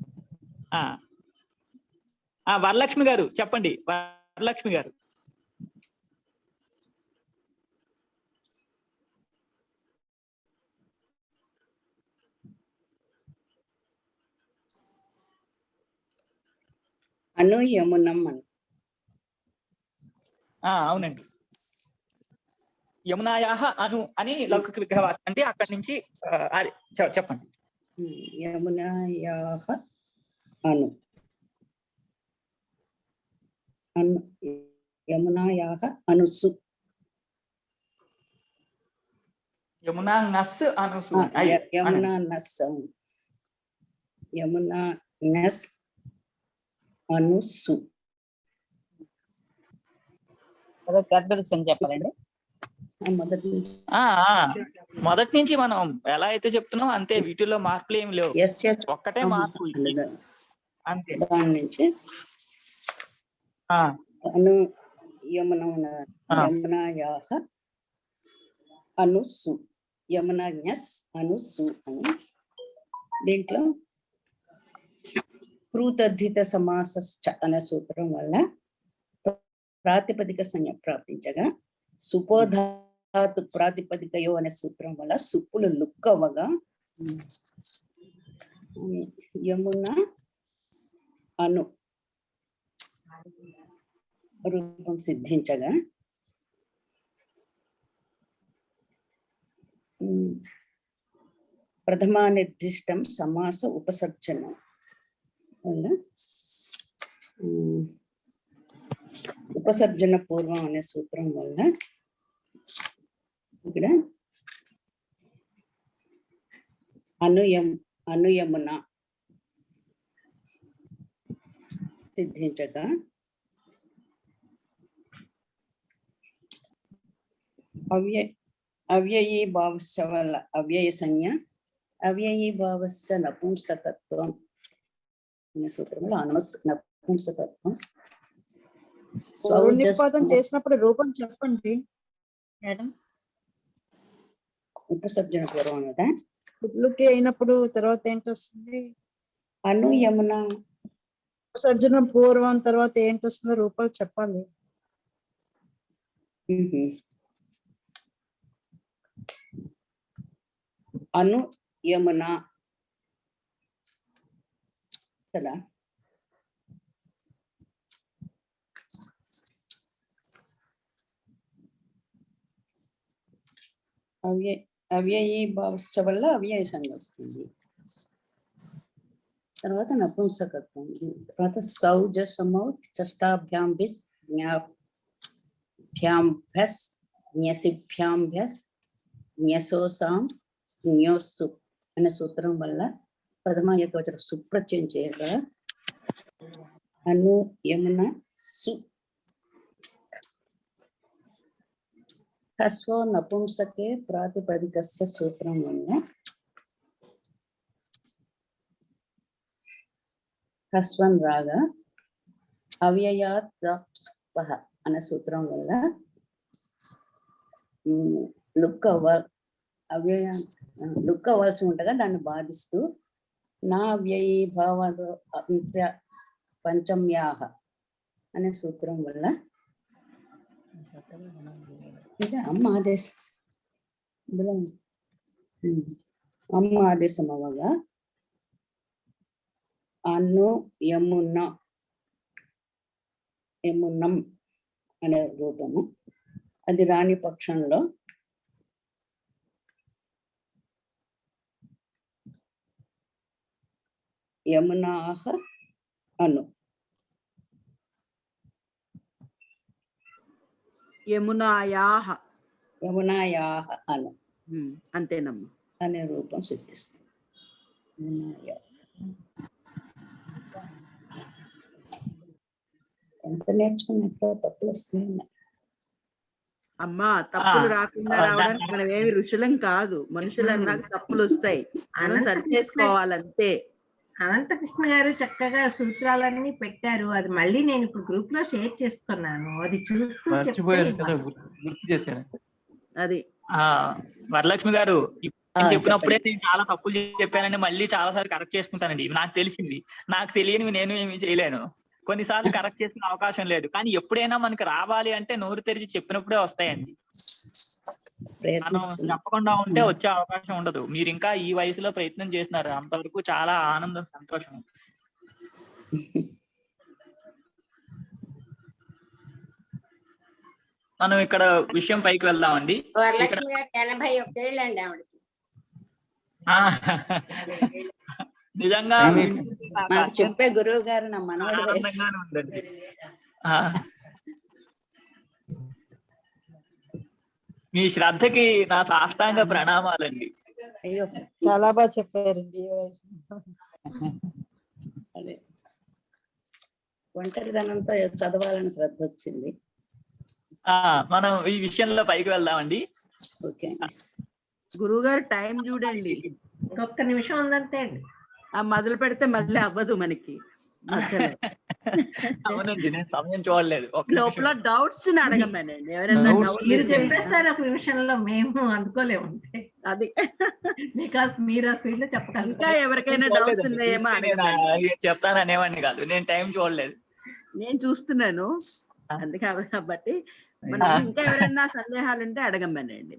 వరలక్ష్మి గారు చెప్పండి. వరలక్ష్మి గారు, అను యమునం అని. అవునండి. యమునాయాహ అను అని లౌకిక విగ్రహవాక్యం అంటే అక్కడి నుంచి చెప్పండి. యమునాయాహ అను అను యమునాయాహ అనుసు. యమునా నస్ అనుసు. యమునా నస్ యమునా నస్ అనుసు. చెప్పాలండి. మొదటి నుంచి మనం ఎలా అయితే చెప్తున్నాం అంతే, వీటిల్లో మార్పులు ఏమి లేవు. ఒక్కటే మార్పు అంతే. దాని నుంచి అను యమునాయాహ అనుసు, యమునాన్యస్ అనుసు అని. దీంట్లో కృతద్ధిత సమాస అనే సూత్రం వల్ల ప్రాతిపదిక సంజ్ఞ ప్రాప్తించగా, సుపోధాతు ప్రాతిపదికయో అనే సూత్రం వల్ల సుప్పులు లుక్కవగా యమున అను రూపం సిద్ధించగా, ప్రథమా నిర్దిష్టం సమాస ఉపసర్జనం వల్ల ఉపసర్జన పూర్వం అనే సూత్రం వల్ల ఇక్కడ అనుయమున సిద్ధించగా, అవ్యయీ భావస్య వల్ల అవ్యయ సంజ్ఞ, అవ్యయీ భావస్య నపుంసకత్వం అనే సూత్రంలో నపుంసకత్వం. నిపాతం చేసినప్పుడు రూపం చెప్పండి మేడం. ఉపసర్జన పూర్వం కదా కుట్లుకి అయినప్పుడు తర్వాత ఏంటి వస్తుంది? అను యమున. ఉపసర్జన పూర్వం తర్వాత ఏంటి వస్తుందో రూపాలు చెప్పాలి. అను యమున కదా. అవ్యయీ భావస్య వల్ల అవ్యయ సంజ్ఞ వస్తుంది. తర్వాత నపుంసకత్వం, తర్వాత సౌజసమౌ చష్టాభ్యాం బిస్ జ్ఞాభ్యాం భస్ న్యసిభ్యాం భస్ న్యసోసాం న్యోసు అనే సూత్రం వల్ల ప్రథమ ఏకవచన సుప్రత్యయం చేయగా అను యమున సు. హ్రస్వో నపుంసకే ప్రాతిపదికస్య సూత్రం వల్ల హ్రస్వం రాగా అవ్యయాత్ అనే సూత్రం వల్ల లుక్ అవ్వాల్సి ఉండగా దాన్ని బాధిస్తూ నా అవ్యయీ భావాలు అంత్య పంచమ్యాహ అనే సూత్రం వల్ల ఇది అమ్మ ఆదేశం, ఇందులో అమ్మ ఆదేశం అవ్వగా అను యమునం అనే రూపము. అది రాని పక్షంలో యమునాహ అను. యమునాయాహ యమునాయాహ అను అంతేనమ్మా అనే రూపం సిద్ధిస్తుంది. ఎంత నేర్చుకున్నట్టు తప్పులు వస్తున్నాయి. అమ్మా తప్పులు రాకుండా రావడానికి మనం ఏమి ఋషులం కాదు, మనుషులు అన్నాక తప్పులు వస్తాయి, మనం సరి చేసుకోవాలంతే. అనంతకృష్ణ గారు చక్కగా సూత్రాలన్నీ పెట్టారు. అది మళ్ళీ నేను ఇప్పుడు గ్రూప్ లో షేర్ చేసుకున్నాను. అది చూస్తూ మర్చిపోయాను కదా, గుర్తు చేశాను. అది వరలక్ష్మి గారు చెప్పినప్పుడే నేను చాలా తప్పులు చెప్పానండి, మళ్ళీ చాలా సార్లు కరెక్ట్ చేసుకుంటానండి. నాకు తెలిసింది, నాకు తెలియనివి నేను ఏమి చేయలేను. కొన్నిసార్లు కరెక్ట్ చేసుకునే అవకాశం లేదు, కానీ ఎప్పుడైనా మనకి రావాలి అంటే నోరు తెరిచి చెప్పినప్పుడే వస్తాయండి. మనం చెప్పకుండా ఉంటే వచ్చే అవకాశం ఉండదు. మీరు ఇంకా ఈ వయసులో ప్రయత్నం చేస్తున్నారు, అంతవరకు చాలా ఆనందం, సంతోషం. మనం ఇక్కడ విషయం పైకి వెళ్దామండి. వరలక్ష్మి గారు 81 ఏళ్ళండి ఆవిడకి. నిజంగా చెప్పే గురువు గారు నా మనవడు ఆనందంగానే ఉందండి. మీ శ్రద్ధకి నా సాష్టాంగ ప్రణామాలండి. అయ్యో చాలా బాగా చెప్పారండి. అదే ఒంటరితనంతో చదవాలని శ్రద్ధ వచ్చింది. మనం ఈ విషయంలో పైకి వెళ్దామండి. ఓకే గురువు గారు టైం చూడండి, ఇంకొక నిమిషం ఉందంతే అండి. మొదలు పెడితే మళ్ళీ అవ్వదు మనకి. అవునండి, నేను సమయం చూడలేదు. లోపల డౌట్స్ అడగమనండి, ఎవరైనా మీరు చెప్పేస్తారు ఒక నిమిషంలో, మేము అందుకోలేము అది. బికాస్ మీరు ఆ స్పీడ్ లో చెప్పగలరు. ఇంకా ఎవరికైనా డౌట్స్ ఉన్నాయేమో చెప్తాను అనేవాడిని కాదు, నేను టైం చూడలేదు. నేను చూస్తున్నాను అందుకే కాబట్టి మనం ఇంకా ఎవరైనా సందేహాలు ఉంటే అడగమనండి.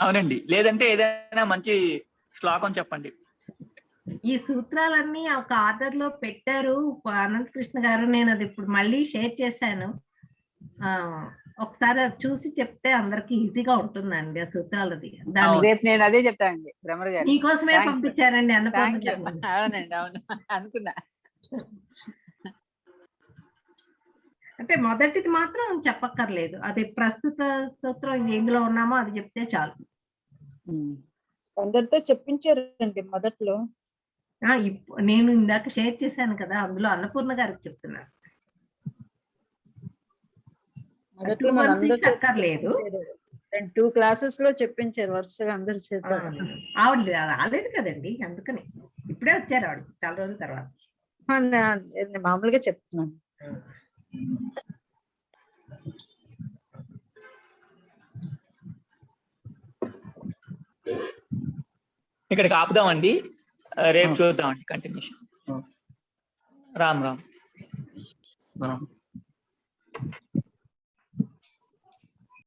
అవునండి, లేదంటే ఏదైనా మంచి శ్లోకం చెప్పండి. ఈ సూత్రాలన్నీ ఒక ఆర్డర్ లో పెట్టారు అనంతకృష్ణ గారు. నేను అది ఇప్పుడు మళ్ళీ షేర్ చేశాను. ఒకసారి అది చూసి చెప్తే అందరికి ఈజీగా ఉంటుందండి ఆ సూత్రాలది. రేపు నేను అదే చెప్తానండి బ్రహ్మర్ గారు. మీకోసమే పంపించారండి అన్నపూర్ణ. అవునండి, అవును అనుకున్నా. అంటే మొదటిది మాత్రం చెప్పక్కర్లేదు, అది ప్రస్తుత సూత్రం ఎందులో ఉన్నామో అది చెప్తే చాలు. అందరితో చెప్పించారండి మొదట్లో. నేను ఇందాక షేర్ చేశాను కదా, అందులో అన్నపూర్ణ గారికి చెప్తున్నాను. మొదట్లో అక్కర్లేదు, 2 క్లాసెస్ లో చెప్పించారు వరుసగా అందరి చేత. ఆవిడ రాలేదు కదండి, అందుకని ఇప్పుడే వచ్చారు ఆవిడ చాలా రోజుల తర్వాత. మామూలుగా చెప్తున్నాను. ఇక్కడికి ఆపుదామండి, రేపు చూద్దామండి కంటిన్యూషన్. రామ్ రామ్.